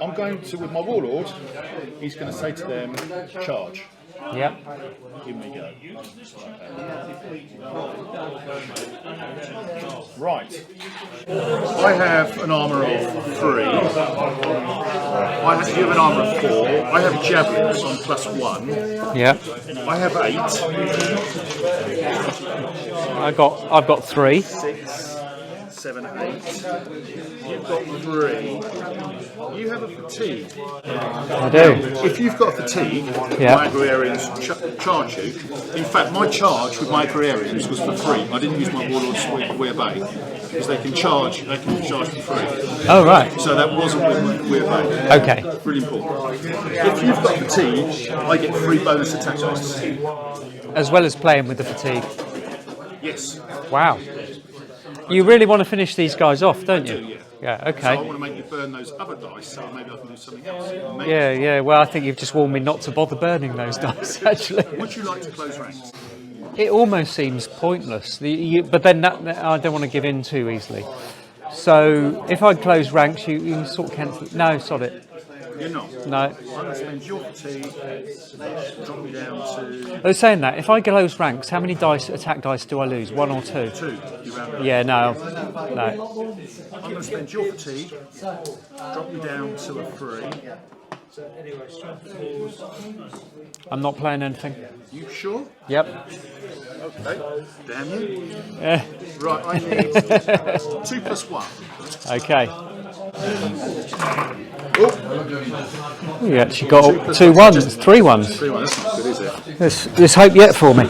Speaker 2: I'm going to, with my warlord, he's going to say to them, charge.
Speaker 3: Yep.
Speaker 2: Give me a go. Right. I have an armour of 3. You have an armour of 4. I have javelins on +1.
Speaker 3: Yep.
Speaker 2: I have 8.
Speaker 3: I've got 3.
Speaker 2: 6, 7, 8. You've got 3. You have a fatigue.
Speaker 3: I do.
Speaker 2: If you've got a fatigue,
Speaker 3: Yeah.
Speaker 2: my agrarians charge you. In fact, my charge with my agrarians was for free. I didn't use my warlord's Weir Bay because they can charge for free.
Speaker 3: Oh, right.
Speaker 2: So that wasn't with Weir Bay.
Speaker 3: Okay.
Speaker 2: Really important. If you've got fatigue, I get 3 bonus attack dice.
Speaker 3: As well as playing with the fatigue.
Speaker 2: Yes.
Speaker 3: Wow. You really want to finish these guys off, don't you?
Speaker 2: I do, yeah.
Speaker 3: Yeah,
Speaker 2: So I
Speaker 3: okay.
Speaker 2: want to make you burn those other dice so maybe I can do something else. Maybe.
Speaker 3: Yeah, yeah. Well, I think you've just warned me not to bother burning those dice, actually.
Speaker 2: Would you like to close ranks?
Speaker 3: It almost seems pointless. But then I don't want to give in too easily. So if I close ranks, you can sort of cancel. No, sod it.
Speaker 2: You're not.
Speaker 3: No.
Speaker 2: I'm going to spend your fatigue, drop you down to
Speaker 3: I was saying that if I close ranks, how many attack dice do I lose? 1 or 2?
Speaker 2: 2. You round up.
Speaker 3: Yeah, no.
Speaker 2: I'm going to spend your fatigue, drop you down to a 3.
Speaker 3: I'm not playing anything.
Speaker 2: You sure?
Speaker 3: Yep.
Speaker 2: Okay. Damn you.
Speaker 3: Yeah.
Speaker 2: Right, I need 2 plus 1.
Speaker 3: Okay.
Speaker 2: Oh,
Speaker 3: You actually got 2 ones, 3 ones.
Speaker 2: 3 1. That's not good, is it?
Speaker 3: There's hope yet for me.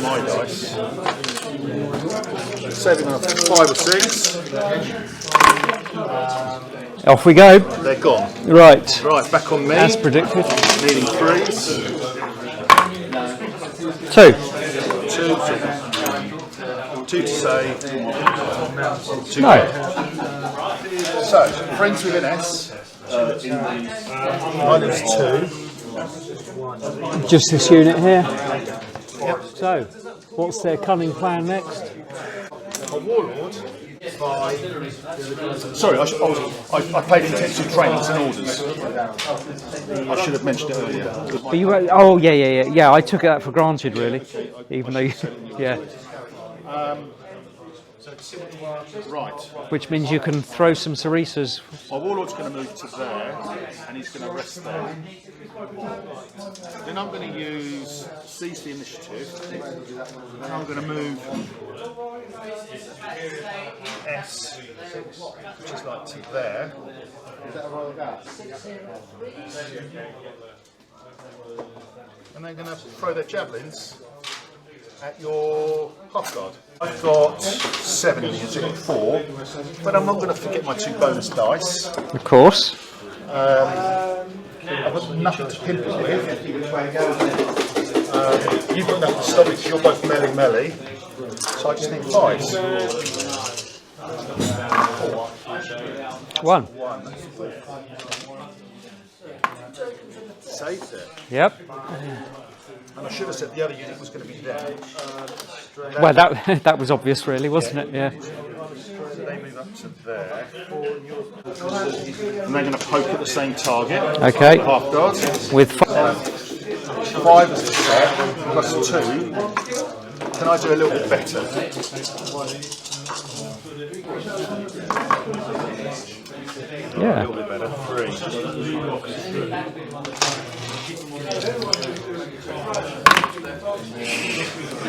Speaker 2: My dice. Saving up 5 or 6.
Speaker 3: Off we go.
Speaker 2: They're gone.
Speaker 3: Right.
Speaker 2: Right, back on me.
Speaker 3: As predicted.
Speaker 2: Needing 3s.
Speaker 3: 2.
Speaker 2: 2 to save. 2
Speaker 3: No.
Speaker 2: So, friends within S. Minus 2.
Speaker 3: Just this unit here.
Speaker 2: Yep.
Speaker 3: So, what's their cunning plan next?
Speaker 2: A warlord. Sorry, I paid intensive trainings and orders. I should have mentioned it earlier.
Speaker 3: But you, oh yeah. I took that for granted, really. Even though, yeah.
Speaker 2: Right.
Speaker 3: Which means you can throw some Ceresas.
Speaker 2: My warlord's going to move to there, and he's going to rest there. Then I'm going to seize the initiative. And I'm going to move S, which is like to there. And they're going to throw their javelins at your half guard. I've got 7 units, I've got 4, but I'm not going to forget my 2 bonus dice.
Speaker 3: Of course.
Speaker 2: I've got nothing to pimple with. You've got nothing to stop it because you're both melee. So I just need 5s.
Speaker 3: 1.
Speaker 2: Saved it.
Speaker 3: Yep.
Speaker 2: And I should have said the other unit was going to be there.
Speaker 3: Well, that was obvious, really, wasn't it? Yeah.
Speaker 2: they move up to there. And they're going to poke at the same target.
Speaker 3: Okay.
Speaker 2: Half guard.
Speaker 3: With
Speaker 2: 5 as the set, plus 2. Can I do a little bit better?
Speaker 3: yeah.
Speaker 2: A little bit better. 3.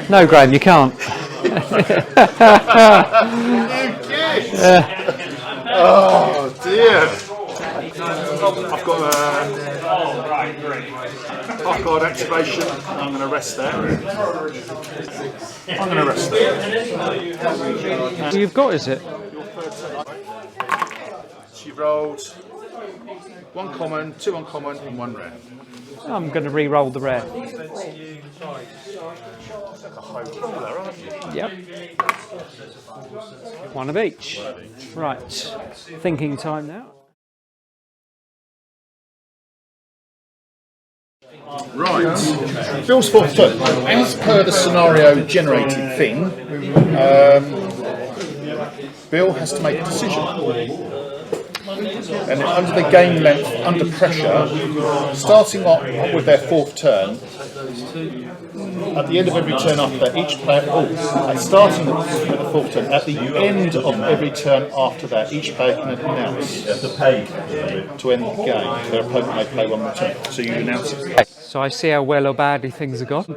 Speaker 3: No, Graham, you can't.
Speaker 2: Oh dear! I've got a half guard activation. I'm going to rest there. I'm going to rest there.
Speaker 3: You've got, is it?
Speaker 2: She rolled 1 common, 2 uncommon, and 1 rare.
Speaker 3: I'm going to re-roll the rare. Yep. 1 of each. Right. Thinking time now.
Speaker 2: Right. Bill's 4th turn. As per the scenario generated thing, Bill has to make a decision. And under the game length, under pressure, starting off with their 4th turn, at the end of every turn after that, each player, starting with the 4th turn, at the end of every turn after that, each player can announce to end the game. Their opponent may play 1 more turn. So you announce it.
Speaker 3: So I see how well or badly things have gone.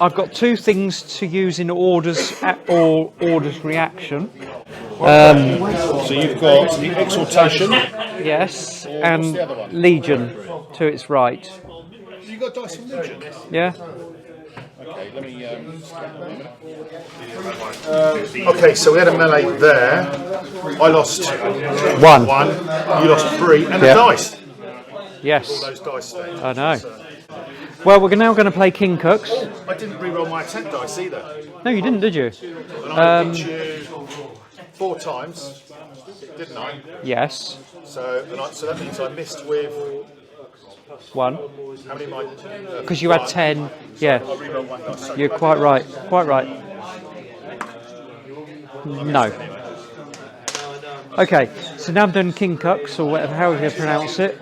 Speaker 3: I've got 2 things to use in orders or orders reaction.
Speaker 2: So you've got the exhortation.
Speaker 3: Yes, and Legion to its right.
Speaker 2: You've got dice and Legion.
Speaker 3: Yeah.
Speaker 2: Okay, let me. Okay, so we had a melee there. I lost
Speaker 3: 1.
Speaker 2: 1. You lost 3, and
Speaker 3: Yeah.
Speaker 2: the dice.
Speaker 3: Yes.
Speaker 2: Those dice stayed.
Speaker 3: I know. Well, we're now going to play King Cooks.
Speaker 2: I didn't re-roll my attack dice either.
Speaker 3: No, you didn't, did you?
Speaker 2: And I hit you 4 times, didn't I?
Speaker 3: Yes.
Speaker 2: So that means I missed with
Speaker 3: 1.
Speaker 2: how many?
Speaker 3: Because you had 10. Yeah.
Speaker 2: I re-rolled 1 dice.
Speaker 3: You're quite right. Quite right. No. Okay, so now I'm doing King Cooks, or whatever, however you pronounce it.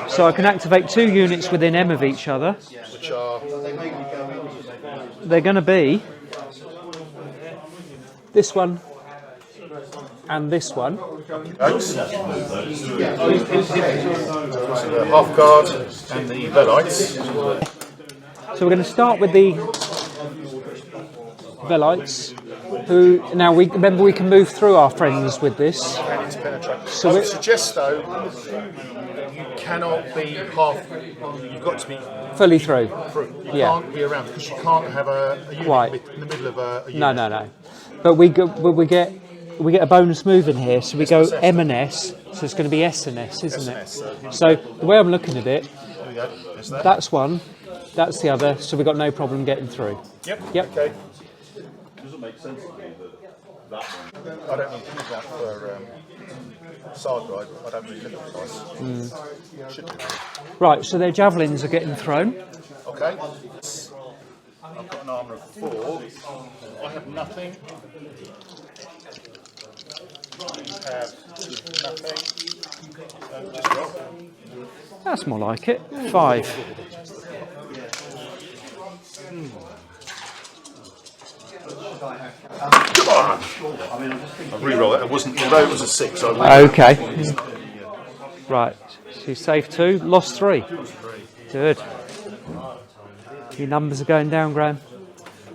Speaker 3: So I can activate 2 units within M of each other.
Speaker 2: Which are
Speaker 3: They're going to be this one and this one.
Speaker 2: oaks, the half guard and the Velites.
Speaker 3: So we're going to start with the Velites, who now we can move through our friends with this.
Speaker 2: So I would suggest though, you cannot be half. You've got to be
Speaker 3: Fully through.
Speaker 2: You
Speaker 3: Yeah.
Speaker 2: can't be around because you can't have a unit
Speaker 3: Right.
Speaker 2: in the middle of a unit.
Speaker 3: No. But we get a bonus move in here, so we go M and S. So it's going to be S and S, isn't it? So the way I'm looking at it,
Speaker 2: There we go. There's that.
Speaker 3: that's one, that's the other. So we've got no problem getting through.
Speaker 2: Yep.
Speaker 3: Yep.
Speaker 2: Okay. I don't need to use that for Saga. I don't really look at the dice. Should do.
Speaker 3: Right. So their javelins are getting thrown.
Speaker 2: Okay. I've got an armour of 4. I have nothing. I have nothing. Just roll.
Speaker 3: That's more like it. 5.
Speaker 2: Come on! I re-roll it. It wasn't. Although it was a 6, I would.
Speaker 3: Okay. Right. So you saved 2, lost 3. Good. Your numbers are going down, Graham.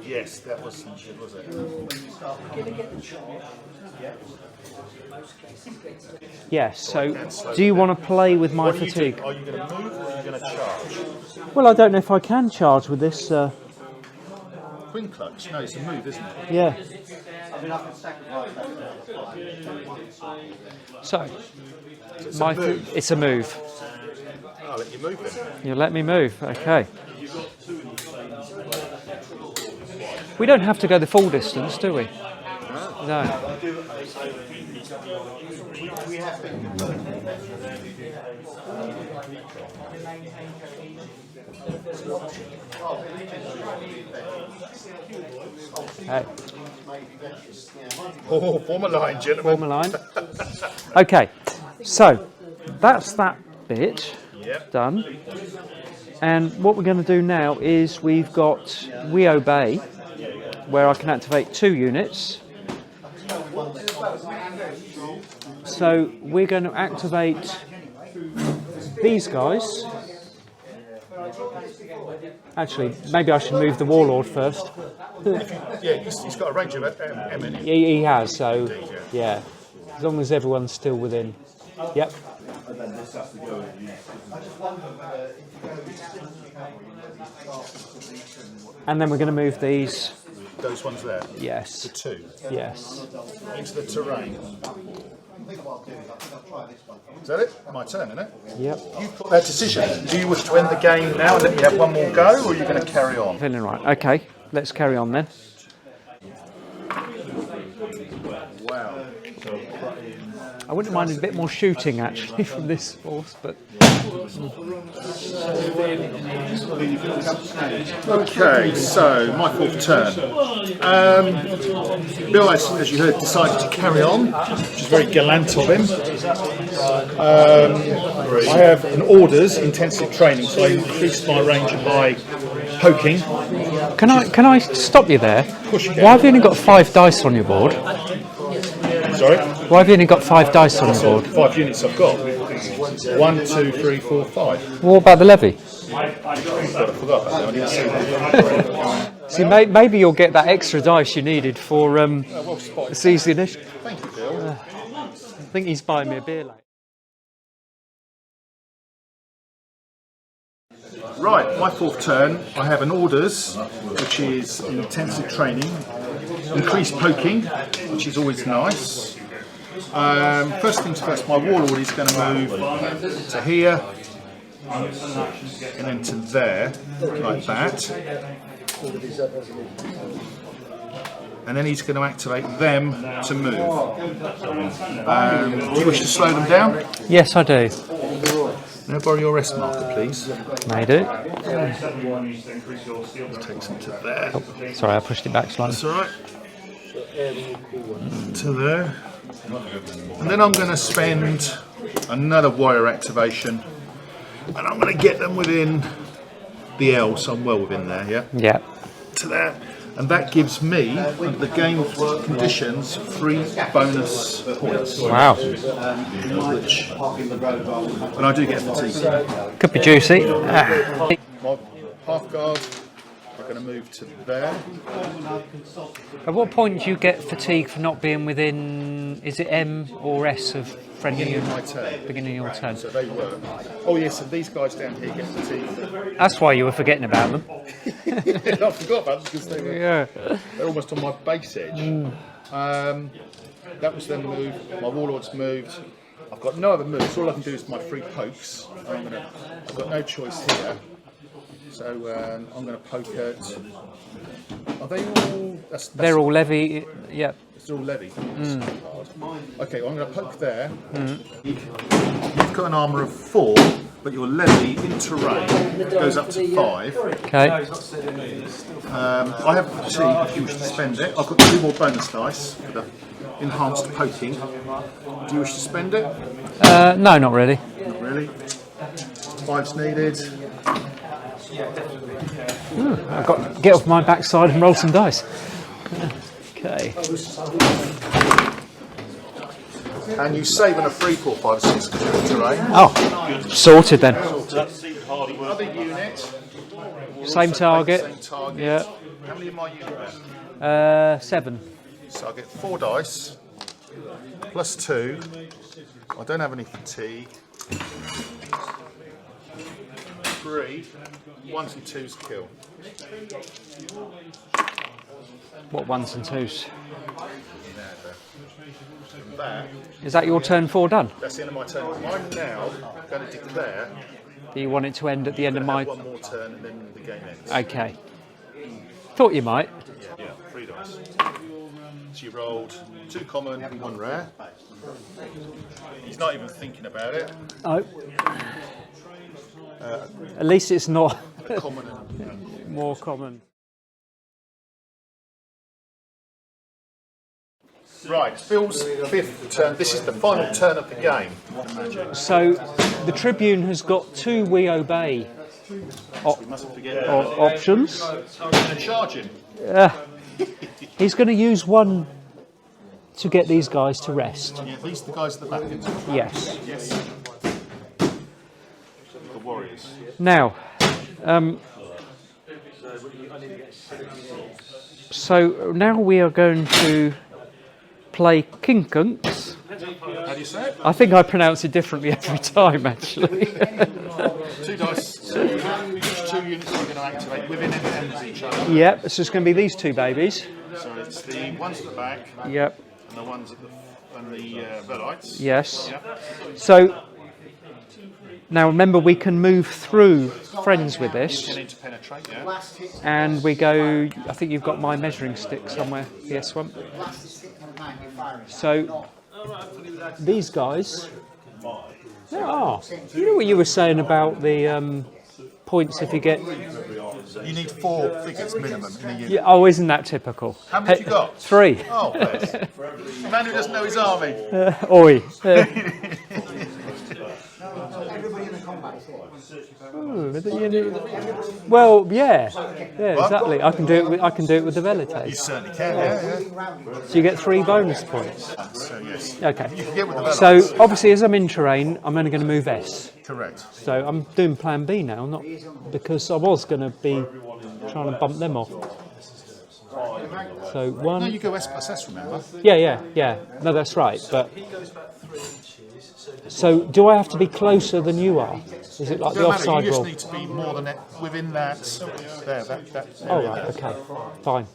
Speaker 2: Yes, that was some shit, was it?
Speaker 3: Yes. So, do you want to play with my
Speaker 2: What are you doing?
Speaker 3: fatigue?
Speaker 2: Are you going to move or are you going to charge?
Speaker 3: Well, I don't know if I can charge with this.
Speaker 2: Queen clutch? No, it's a move, isn't it?
Speaker 3: Yeah. So, it's a move.
Speaker 2: I'll let you move then.
Speaker 3: You let me move. Okay. We don't have to go the full distance, do we? No. Okay.
Speaker 2: Oh, form a line, gentlemen.
Speaker 3: Form a line. Okay, so that's that bit done. And what we're going to do now is we've got We Obey, where I can activate 2 units. So we're going to activate these guys. Actually, maybe I should move the Warlord first.
Speaker 2: Yeah, he's got a range of M in it.
Speaker 3: He has, so yeah, as long as everyone's still within. Yep. And then we're going to move these.
Speaker 2: Those ones there?
Speaker 3: Yes.
Speaker 2: The 2?
Speaker 3: Yes.
Speaker 2: Into the terrain. Is that it? My turn, isn't it?
Speaker 3: Yep.
Speaker 2: You've got that decision. Do you wish to end the game now and let me have one more go, or are you going to carry on?
Speaker 3: Feeling right. Okay, let's carry on then.
Speaker 2: Wow.
Speaker 3: I wouldn't mind a bit more shooting actually from this force, but
Speaker 2: Okay, so my 4th turn. Bill, as you heard, decided to carry on, which is very gallant of him. I have an orders intensive training, so I increased my range by poking.
Speaker 3: can I stop you there?
Speaker 2: Of course you can.
Speaker 3: Why have you only got 5 dice on your board?
Speaker 2: Sorry?
Speaker 3: Why have you only got 5 dice on your board?
Speaker 2: 5 units I've got. 1, 2, 3, 4, 5.
Speaker 3: What about the levy?
Speaker 2: I forgot about that. I didn't see that.
Speaker 3: See, maybe you'll get that extra dice you needed for seize the initiative.
Speaker 2: Thank you, Bill.
Speaker 3: I think he's buying me a beer later.
Speaker 2: Right, my 4th turn, I have an orders, which is intensive training, increased poking, which is always nice. First things first, my Warlord is going to move to here, and then to there, like that. And then he's going to activate them to move. Do you wish to slow them down?
Speaker 3: Yes, I do.
Speaker 2: May I borrow your rest marker, please?
Speaker 3: May do.
Speaker 2: Take some to there.
Speaker 3: Oh, sorry, I pushed it back slightly.
Speaker 2: That's all right. To there. And then I'm going to spend another warrior activation, and I'm going to get them within the L, so I'm well within there, yeah?
Speaker 3: Yeah.
Speaker 2: To there. And that gives me, under the game conditions, 3 bonus points.
Speaker 3: Wow.
Speaker 2: Which, and I do get fatigue.
Speaker 3: Could be juicy.
Speaker 2: My half guard are going to move to there.
Speaker 3: At what point do you get fatigue for not being within, is it M or S of friendly
Speaker 2: Beginning of
Speaker 3: unit?
Speaker 2: my turn.
Speaker 3: Beginning of your turn.
Speaker 2: So they were. Oh yes, and these guys down here get fatigue.
Speaker 3: That's why you were forgetting about them.
Speaker 2: I forgot about them because they were they're almost on my base edge. That was then moved. My Warlord's moved. I've got no other moves. All I can do is my 3 pokes. I've got no choice here. So I'm going to poke at. Are they all?
Speaker 3: They're all levy. Yeah.
Speaker 2: It's all levy. Okay, well, I'm going to poke there. You've got an armour of 4, but your levy in terrain goes up to 5.
Speaker 3: Okay.
Speaker 2: I have fatigue if you wish to spend it. I've got 2 more bonus dice for the enhanced poking. Do you wish to spend it?
Speaker 3: No, not really.
Speaker 2: Not really. 5's needed.
Speaker 3: I've got to get off my backside and roll some dice. Okay.
Speaker 2: And you save on a 3, 4, 5, 6 because you're in terrain.
Speaker 3: Oh, sorted then.
Speaker 2: Other unit.
Speaker 3: Same target.
Speaker 2: Same target.
Speaker 3: Yeah.
Speaker 2: How many of my units?
Speaker 3: 7.
Speaker 2: So I get 4 dice plus 2. I don't have any fatigue. 3. 1s and 2s kill.
Speaker 3: What 1s and 2s?
Speaker 2: And that,
Speaker 3: Is that your turn 4 done?
Speaker 2: that's the end of my turn. I'm now going to declare.
Speaker 3: Do you want it to end at the end of my...
Speaker 2: One more turn and then the game ends.
Speaker 3: Okay. Thought you might.
Speaker 2: Yeah, 3 dice. So you rolled 2 common, 1 rare. He's not even thinking about it.
Speaker 3: Oh. At least it's not
Speaker 2: A common and
Speaker 3: more common.
Speaker 2: right, Phil's 5th turn. This is the final turn of the game.
Speaker 3: So the Tribune has got 2 we obey
Speaker 2: We mustn't forget
Speaker 3: options.
Speaker 2: I'm going to charge him.
Speaker 3: He's going to use 1 to get these guys to rest.
Speaker 2: Yeah, these are the guys at the back end.
Speaker 3: Yes.
Speaker 2: Yes. The Warriors.
Speaker 3: Now, so now we are going to play Kinkunks.
Speaker 2: How do you say it?
Speaker 3: I think I pronounce it differently every time, actually.
Speaker 2: 2 dice. So each 2 units are going to activate within ends of each other.
Speaker 3: Yep, so it's going to be these 2 babies.
Speaker 2: So it's the ones at the back
Speaker 3: Yep,
Speaker 2: and the ones at the Verlites.
Speaker 3: yes.
Speaker 2: Yep.
Speaker 3: So now remember, we can move through friends with this,
Speaker 2: You can interpenetrate, yeah.
Speaker 3: and we go. I think you've got my measuring stick somewhere. Yes, one. So these guys. There are. You know what you were saying about the points if you get.
Speaker 2: You need 4 figures minimum in a unit.
Speaker 3: Yeah, oh, isn't that typical?
Speaker 2: How many have you got?
Speaker 3: 3.
Speaker 2: Oh, bless. Man who doesn't know his army.
Speaker 3: Oi. Well, yeah, exactly. I can do it. I can do it with the
Speaker 2: You
Speaker 3: Velites.
Speaker 2: certainly can, yeah.
Speaker 3: So you get 3 bonus points.
Speaker 2: So, yes.
Speaker 3: Okay.
Speaker 2: You can get with the Verlites.
Speaker 3: So obviously, as I'm in terrain, I'm only going to move S.
Speaker 2: Correct.
Speaker 3: So I'm doing Plan B now, not because I was going to be trying to bump them off. So
Speaker 2: No,
Speaker 3: 1.
Speaker 2: you go S plus S, remember?
Speaker 3: Yeah. No, that's right. But so do I have to be closer than you are? Is it like the
Speaker 2: Doesn't matter,
Speaker 3: offside
Speaker 2: you just
Speaker 3: rule?
Speaker 2: need to be more than it, within that, there, that
Speaker 3: Oh
Speaker 2: area
Speaker 3: right,
Speaker 2: there.
Speaker 3: okay, fine.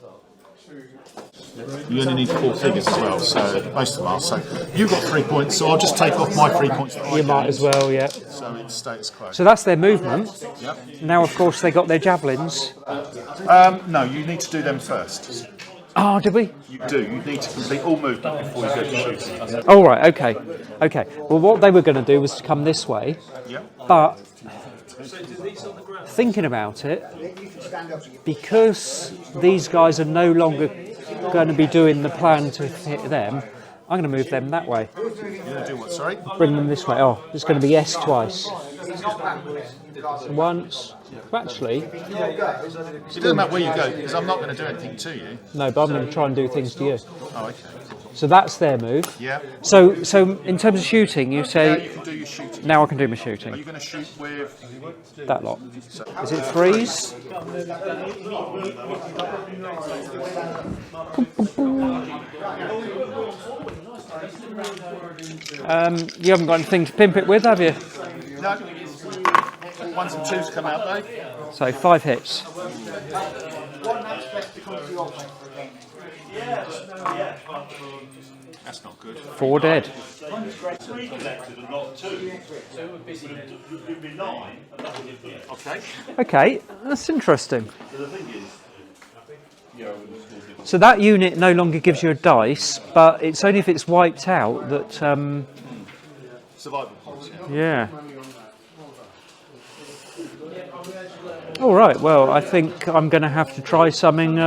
Speaker 2: You only need 4 figures as well, so most of them are. So you've got 3 points, so I'll just take off my 3 points. That I
Speaker 3: You might as well, yeah.
Speaker 2: So it's status quo.
Speaker 3: So that's their movement.
Speaker 2: Yep.
Speaker 3: Now, of course, they got their javelins.
Speaker 2: No, you need to do them first.
Speaker 3: Oh, did we?
Speaker 2: You do. You need to complete all movement before you go to shooting.
Speaker 3: Oh, right, okay. Well, what they were going to do was to come this way,
Speaker 2: Yep.
Speaker 3: but thinking about it, because these guys are no longer going to be doing the plan to hit them, I'm going to move them that way.
Speaker 2: You're going to do what, sorry?
Speaker 3: Bring them this way. Oh, it's going to be S twice. Once. Actually,
Speaker 2: It doesn't matter where you go, because I'm not going to do anything to you.
Speaker 3: no, but I'm going to try and do things to you.
Speaker 2: Oh, okay.
Speaker 3: So that's their move.
Speaker 2: Yeah.
Speaker 3: So in terms of shooting, you
Speaker 2: Now
Speaker 3: say
Speaker 2: you can do your shooting.
Speaker 3: now I can do my
Speaker 2: Are
Speaker 3: shooting.
Speaker 2: you going to shoot with...
Speaker 3: That lot. Is it 3s? You haven't got anything to pimp it with, have you?
Speaker 2: No. 1s and 2s come out, though.
Speaker 3: So 5 hits.
Speaker 2: That's not good.
Speaker 3: 4 dead.
Speaker 2: Okay.
Speaker 3: Okay, that's interesting. So that unit no longer gives you a dice, but it's only if it's wiped out that.
Speaker 2: Survival points, yeah.
Speaker 3: Yeah. All right. Well, I think I'm going to have to try something.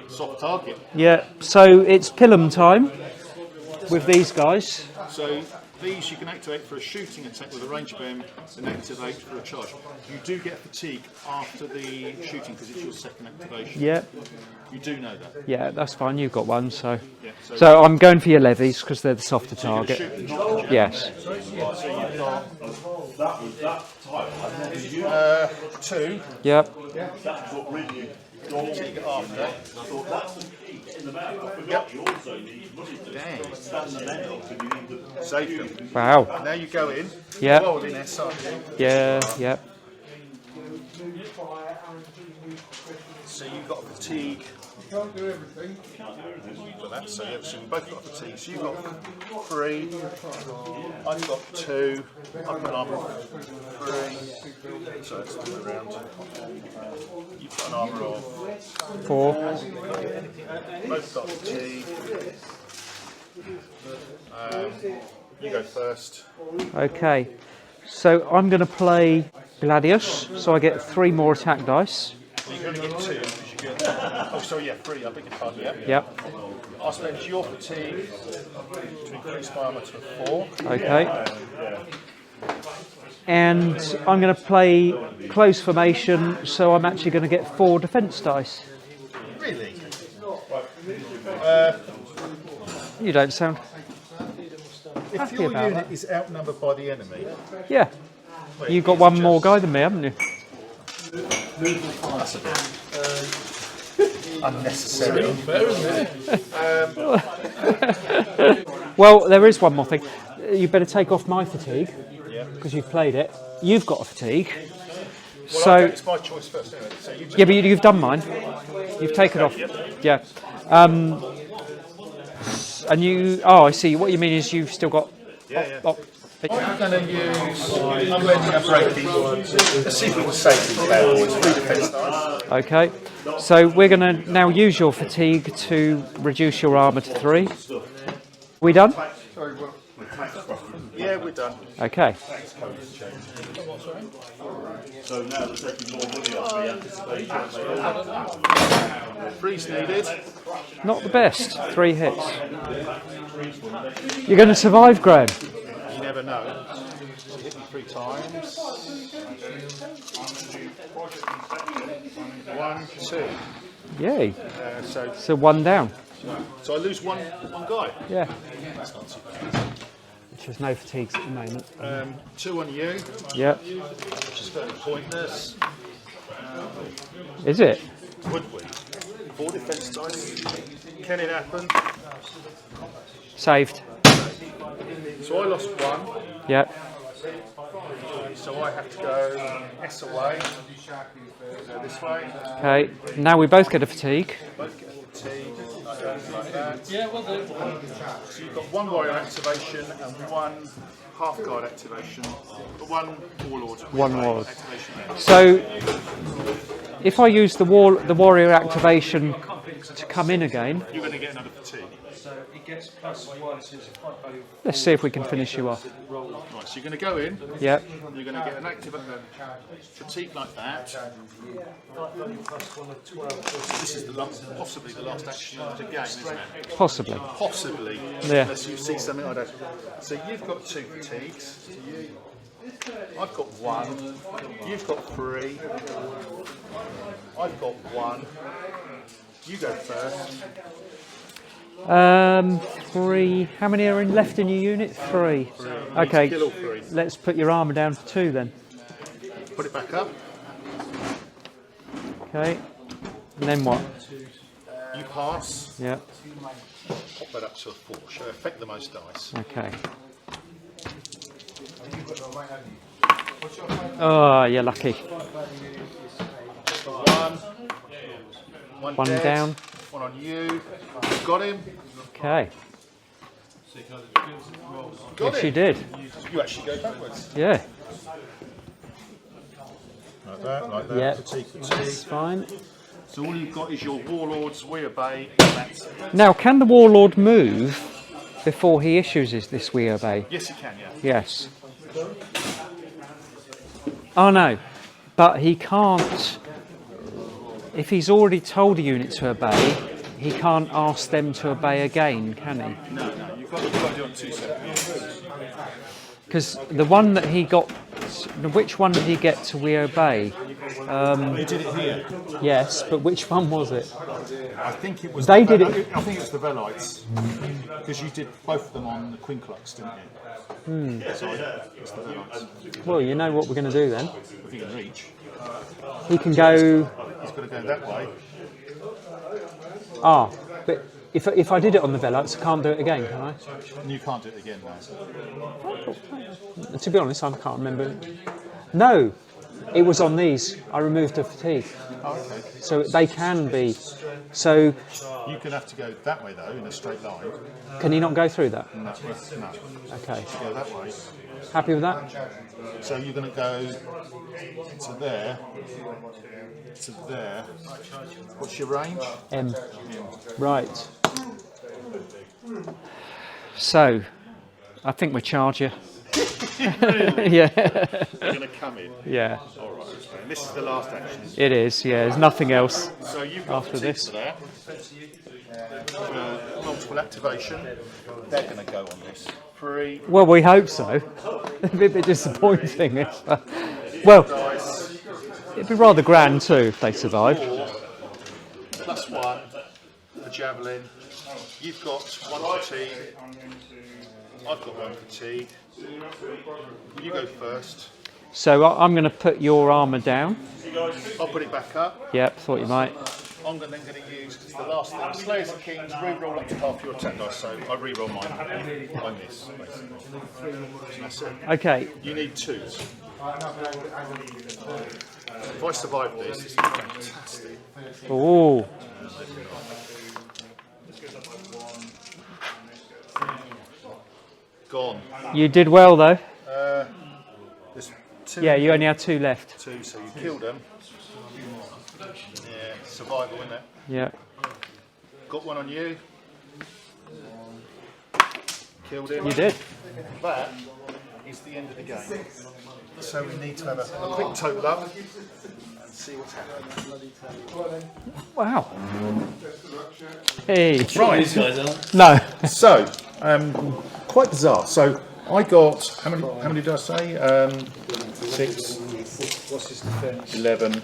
Speaker 2: Soft target.
Speaker 3: Yeah. So it's Pilum time with these guys.
Speaker 2: So these you can activate for a shooting attack with a range beam and activate for a charge. You do get fatigue after the shooting because it's your second activation.
Speaker 3: Yeah.
Speaker 2: You do know that.
Speaker 3: Yeah, that's fine. You've got one. So.
Speaker 2: Yeah.
Speaker 3: So I'm going for your levies because they're the softer
Speaker 2: you're gonna
Speaker 3: target.
Speaker 2: shoot and charge, yeah?
Speaker 3: Yes.
Speaker 2: So you've got 2.
Speaker 3: Yep.
Speaker 2: Fatigue after. Yep. Dang. Save them.
Speaker 3: Wow.
Speaker 2: Now you go in.
Speaker 3: Yep.
Speaker 2: Roll in SR.
Speaker 3: Yeah. Yep.
Speaker 2: So you've got fatigue For that, so yeah, so we both got fatigue. So you've got 3, I've got 2, I've got an armour of 3, so it's the way around. You've got an armour of
Speaker 3: 4.
Speaker 2: Both got fatigue. You go first.
Speaker 3: Okay, so I'm going to play Gladius, so I get 3 more attack dice.
Speaker 2: So you can only get 2 because you get. Oh, sorry, yeah, 3. I beg your pardon.
Speaker 3: Yep.
Speaker 2: I'll spend your fatigue to increase my armour to 4.
Speaker 3: Okay. And I'm going to play close formation, so I'm actually going to get 4 defence dice.
Speaker 2: Really?
Speaker 3: You don't sound
Speaker 2: If
Speaker 3: happy
Speaker 2: your
Speaker 3: about
Speaker 2: unit
Speaker 3: that.
Speaker 2: is outnumbered by the enemy,
Speaker 3: Yeah. You've got one more guy than me, haven't you?
Speaker 2: that's a bit unnecessary.
Speaker 3: Well, there is one more thing. You better take off my fatigue, because you've played it. You've got a fatigue.
Speaker 2: Well,
Speaker 3: So,
Speaker 2: it's my choice first, anyway. So you just
Speaker 3: yeah, but you've done mine. You've taken off. Yeah. And you. Oh, I see. What you mean is you've still got.
Speaker 2: Yeah.
Speaker 3: Oh,
Speaker 2: I'm going to use unblending and breaking. Let's see if we can save these bad boys. 3 defence dice.
Speaker 3: okay. So we're going to now use your fatigue to reduce your armour to 3. We done?
Speaker 2: Yeah, we're done.
Speaker 3: Okay.
Speaker 4: So now we're taking more money off the anticipated.
Speaker 2: 3's needed.
Speaker 3: Not the best. 3 hits. You're going to survive, Graham.
Speaker 2: You never know. So hit me 3 times. 1, 2.
Speaker 3: Yay.
Speaker 2: So
Speaker 3: So 1 down.
Speaker 2: I lose one guy.
Speaker 3: Yeah.
Speaker 2: That's not too bad.
Speaker 3: Which has no fatigues at the moment.
Speaker 2: 2 on you,
Speaker 3: Yeah.
Speaker 2: which is very pointless.
Speaker 3: Is it?
Speaker 2: Would we? 4 defence dice. Can it happen?
Speaker 3: Saved.
Speaker 2: So I lost 1.
Speaker 3: Yeah.
Speaker 2: So I have to go S away. Go this way.
Speaker 3: Okay. Now we both get a fatigue.
Speaker 2: Both get a fatigue. Like that. Yeah, we'll do. So you've got 1 warrior activation and 1 half guard activation. 1 warlord.
Speaker 3: 1 warlord.
Speaker 2: Activation.
Speaker 3: So if I use the warrior activation to come in again,
Speaker 2: You're going to get another fatigue.
Speaker 3: let's see if we can finish you off.
Speaker 2: Right, so you're going to go in.
Speaker 3: Yeah.
Speaker 2: You're going to get an active fatigue like that. This is possibly the last action of the game, isn't it?
Speaker 3: Possibly.
Speaker 2: Possibly.
Speaker 3: Yeah.
Speaker 2: Unless you see something I don't. So you've got 2 fatigues. I've got 1. You've got 3. I've got 1. You go first.
Speaker 3: 3. How many are left in your unit? 3. Okay.
Speaker 2: Kill all 3.
Speaker 3: Let's put your armour down for 2 then.
Speaker 2: Put it back up.
Speaker 3: Okay. And then what?
Speaker 2: You pass.
Speaker 3: Yeah.
Speaker 2: Pop that up to a 4. Should affect the most dice.
Speaker 3: Okay. Oh, you're lucky.
Speaker 2: 1
Speaker 3: 1
Speaker 2: dead,
Speaker 3: down.
Speaker 2: 1 on you. Got him.
Speaker 3: Okay.
Speaker 2: Got
Speaker 3: Yes, you
Speaker 2: him.
Speaker 3: did.
Speaker 2: You actually go backwards.
Speaker 3: Yeah.
Speaker 2: Like that, like that.
Speaker 3: Yeah.
Speaker 2: Fatigue,
Speaker 3: That's
Speaker 2: fatigue.
Speaker 3: fine.
Speaker 2: So all you've got is your warlords, we obey, and that's it.
Speaker 3: Now, can the warlord move before he issues this we obey?
Speaker 2: Yes, you can, yeah.
Speaker 3: Yes. Oh no, but he can't. If he's already told a unit to obey, he can't ask them to obey again, can he?
Speaker 2: No, you've got to do it on 2 separate units.
Speaker 3: Because the one that he got, which one did he get to we obey?
Speaker 2: They did it here.
Speaker 3: Yes, but which one was it?
Speaker 2: I think it was.
Speaker 3: They did it.
Speaker 2: I think it was the Velites, because you did both of them on the Quinclux, didn't you? So it's the Velites.
Speaker 3: Well, you know what we're going to do then.
Speaker 2: If he can reach,
Speaker 3: He can go.
Speaker 2: he's got to go that way.
Speaker 3: Ah, but if I did it on the Velites, I can't do it again, can I?
Speaker 2: And you can't do it again now.
Speaker 3: To be honest, I can't remember. No, It was on these. I removed the fatigue.
Speaker 2: Oh, okay.
Speaker 3: So they can be. So
Speaker 2: You can have to go that way though, in a straight line.
Speaker 3: can you not go through that?
Speaker 2: No.
Speaker 3: Okay.
Speaker 2: Go that way.
Speaker 3: Happy with that?
Speaker 2: So you're going to go to there, to there. What's your range?
Speaker 3: M. Right. So, I think we charge you. Yeah.
Speaker 2: You're going to come in.
Speaker 3: Yeah.
Speaker 2: All right. And this is the last action.
Speaker 3: It is. Yeah. There's nothing else.
Speaker 2: So you've got
Speaker 3: After this.
Speaker 2: for that. Multiple activation. They're going to go on this. 3.
Speaker 3: Well, we hope so. It'd be a bit disappointing. Well, it'd be rather grand too if they survived.
Speaker 2: +1. A javelin. You've got 1 fatigue. I've got 1 fatigue. You go first.
Speaker 3: So I'm going to put your armour down.
Speaker 2: I'll put it back up.
Speaker 3: Yep, thought you might.
Speaker 2: I'm then going to use, because the last thing, Slayers of Kings, re-roll up to half your attack dice, so I re-roll mine. I miss, basically. And that's it.
Speaker 3: Okay.
Speaker 2: You need 2s. If I survive this, it's fantastic.
Speaker 3: Oh.
Speaker 2: Gone.
Speaker 3: You did well though.
Speaker 2: There's 2.
Speaker 3: Yeah, you only had 2 left.
Speaker 2: 2, so you killed them. Yeah, survival, isn't it?
Speaker 3: Yeah.
Speaker 2: Got 1 on you. Killed him.
Speaker 3: You did.
Speaker 2: That is the end of the game. So we need to have a quick total up and see what's happening.
Speaker 3: Wow. Hey.
Speaker 2: Right.
Speaker 4: These guys are.
Speaker 3: No.
Speaker 2: So, quite bizarre. So I got how many did I say? 6. What's his defence? 11,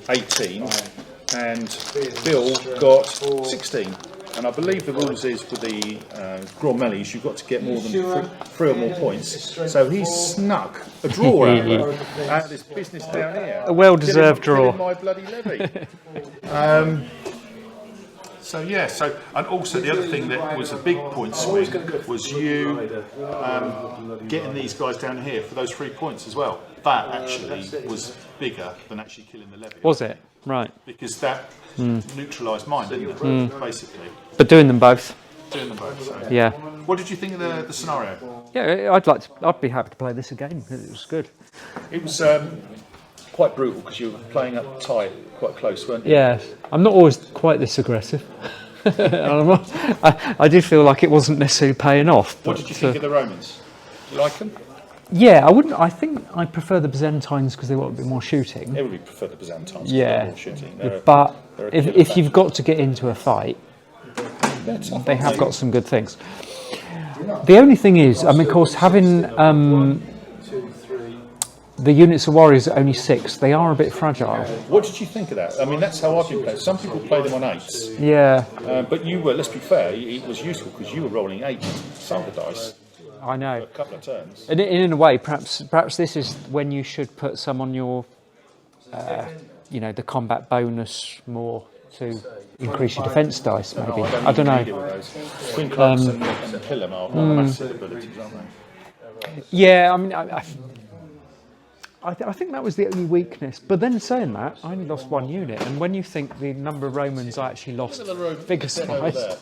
Speaker 2: 18, and Bill got 16. And I believe the rules is with the Grand Mellies, you've got to get more than 3 or more points. So he snuck a draw out of this business down here.
Speaker 3: A well-deserved
Speaker 2: Killing
Speaker 3: draw.
Speaker 2: my bloody levy. So yeah, and also the other thing that was a big point swing was you getting these guys down here for those 3 points as well. That actually was bigger than actually killing the levy.
Speaker 3: Was it? Right.
Speaker 2: Because that neutralised mine, didn't it? Basically.
Speaker 3: But doing them both.
Speaker 2: Doing them both. So.
Speaker 3: Yeah.
Speaker 2: What did you think of the scenario?
Speaker 3: Yeah, I'd be happy to play this again because it was good.
Speaker 2: It was quite brutal because you were playing up tight, quite close, weren't you?
Speaker 3: Yeah. I'm not always quite this aggressive. I did feel like it wasn't necessarily paying off.
Speaker 2: What did you think of the Romans? You like them?
Speaker 3: Yeah, I wouldn't. I think I prefer the Byzantines because they want a bit more shooting.
Speaker 2: Everybody prefer the Byzantines.
Speaker 3: Yeah,
Speaker 2: More shooting.
Speaker 3: but
Speaker 2: they're a
Speaker 3: if
Speaker 2: killer
Speaker 3: you've got to get into a fight,
Speaker 2: faction.
Speaker 3: they have got some good things. The only thing is, I mean, of course, having the units of warriors at only 6, they are a bit fragile.
Speaker 2: What did you think of that? I mean, that's how I've been playing. Some people play them on 8s,
Speaker 3: Yeah,
Speaker 2: but you were. Let's be fair, it was useful because you were rolling 8 Saga dice
Speaker 3: I know.
Speaker 2: a couple of turns.
Speaker 3: And in a way, perhaps this is when you should put some on your, the combat bonus more to increase your defence dice. Maybe I don't know.
Speaker 2: Twin clubs and Pillar are massive abilities, aren't they?
Speaker 3: Yeah, I mean, I think that was the only weakness. But then saying that, I only lost 1 unit, and when you think the number of Romans I actually lost bigger size,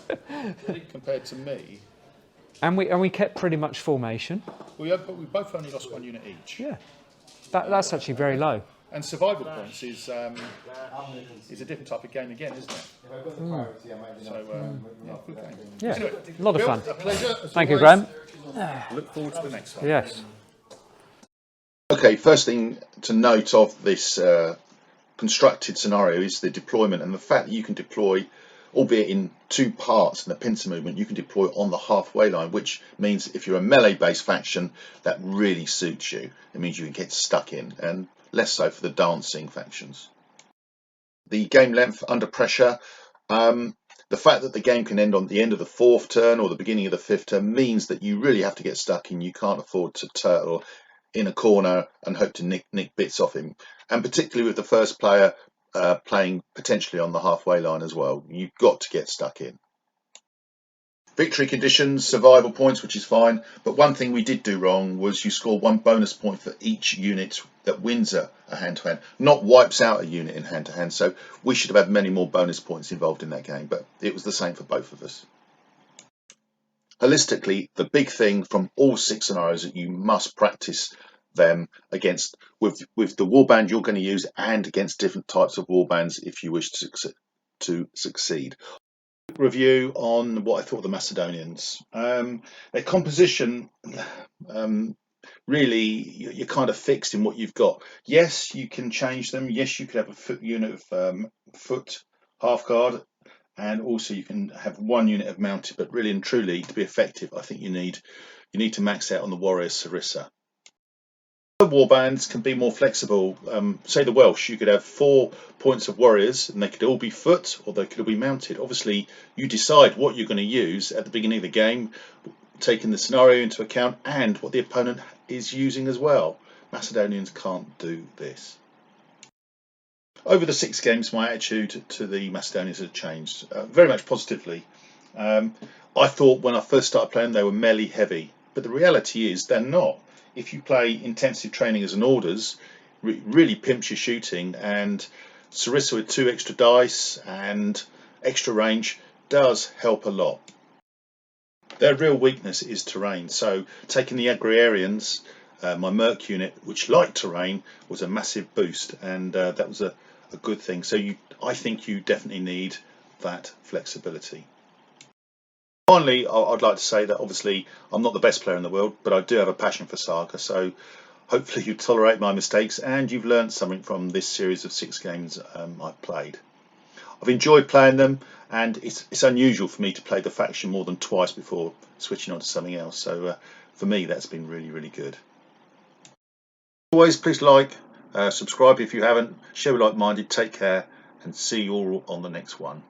Speaker 2: compared to me,
Speaker 3: and we kept pretty much formation.
Speaker 2: we both only lost 1 unit each.
Speaker 3: Yeah, that's actually very low.
Speaker 2: And survival points is a different type of game again, isn't it? So yeah, good game.
Speaker 3: Yeah,
Speaker 2: Anyway,
Speaker 3: a lot of
Speaker 2: Bill,
Speaker 3: fun.
Speaker 2: A pleasure. as
Speaker 3: Thank you,
Speaker 2: always.
Speaker 3: Graham.
Speaker 2: Look forward to the next one.
Speaker 3: Yes.
Speaker 1: Okay, first thing to note of this constructed scenario is the deployment and the fact that you can deploy, albeit in 2 parts in the pincer movement, you can deploy on the halfway line, which means if you're a melee based faction, that really suits you. It means you can get stuck in, and less so for the dancing factions. The game length under pressure, the fact that the game can end on the end of the 4th turn or the beginning of the 5th turn means that you really have to get stuck in. You can't afford to turtle in a corner and hope to nick bits off him, and particularly with the first player playing potentially on the halfway line as well, you've got to get stuck in. victory conditions, survival points, which is fine. But one thing we did do wrong was you score 1 bonus point for each unit that wins a hand-to-hand, not wipes out a unit in hand-to-hand. So we should have had many more bonus points involved in that game, but it was the same for both of us. Holistically, the big thing from all 6 scenarios that you must practice them against with the warband you're going to use and against different types of warbands if you wish to succeed. Review on what I thought of the Macedonians. Their composition, really, you're kind of fixed in what you've got. Yes, you can change them. Yes, you could have a foot unit of foot half guard, and also you can have 1 unit of mounted. But really and truly, to be effective, I think you need to max out on the warrior Sarissa. Warbands can be more flexible. Say the Welsh, you could have 4 points of warriors and they could all be foot or they could all be mounted. Obviously, you decide what you're going to use at the beginning of the game, taking the scenario into account and what the opponent is using as well. Macedonians can't do this. Over the 6 games, my attitude to the Macedonians has changed very much positively. I thought when I first started playing they were melee heavy, but the reality is they're not. If you play intensive training as an orders, really pimps your shooting, and Sarissa with 2 extra dice and extra range does help a lot. Their real weakness is terrain, so taking the Agrarians, my Merc unit, which liked terrain, was a massive boost, and that was a good thing. So I think you definitely need that flexibility. Finally, I'd like to say that obviously I'm not the best player in the world, but I do have a passion for Saga, so hopefully you tolerate my mistakes and you've learned something from this series of 6 games I've played. I've enjoyed playing them, and it's unusual for me to play the faction more than twice before switching on to something else, so for me that's been really, really good. As always, please like, subscribe if you haven't, share with like-minded, take care, and see you all on the next one.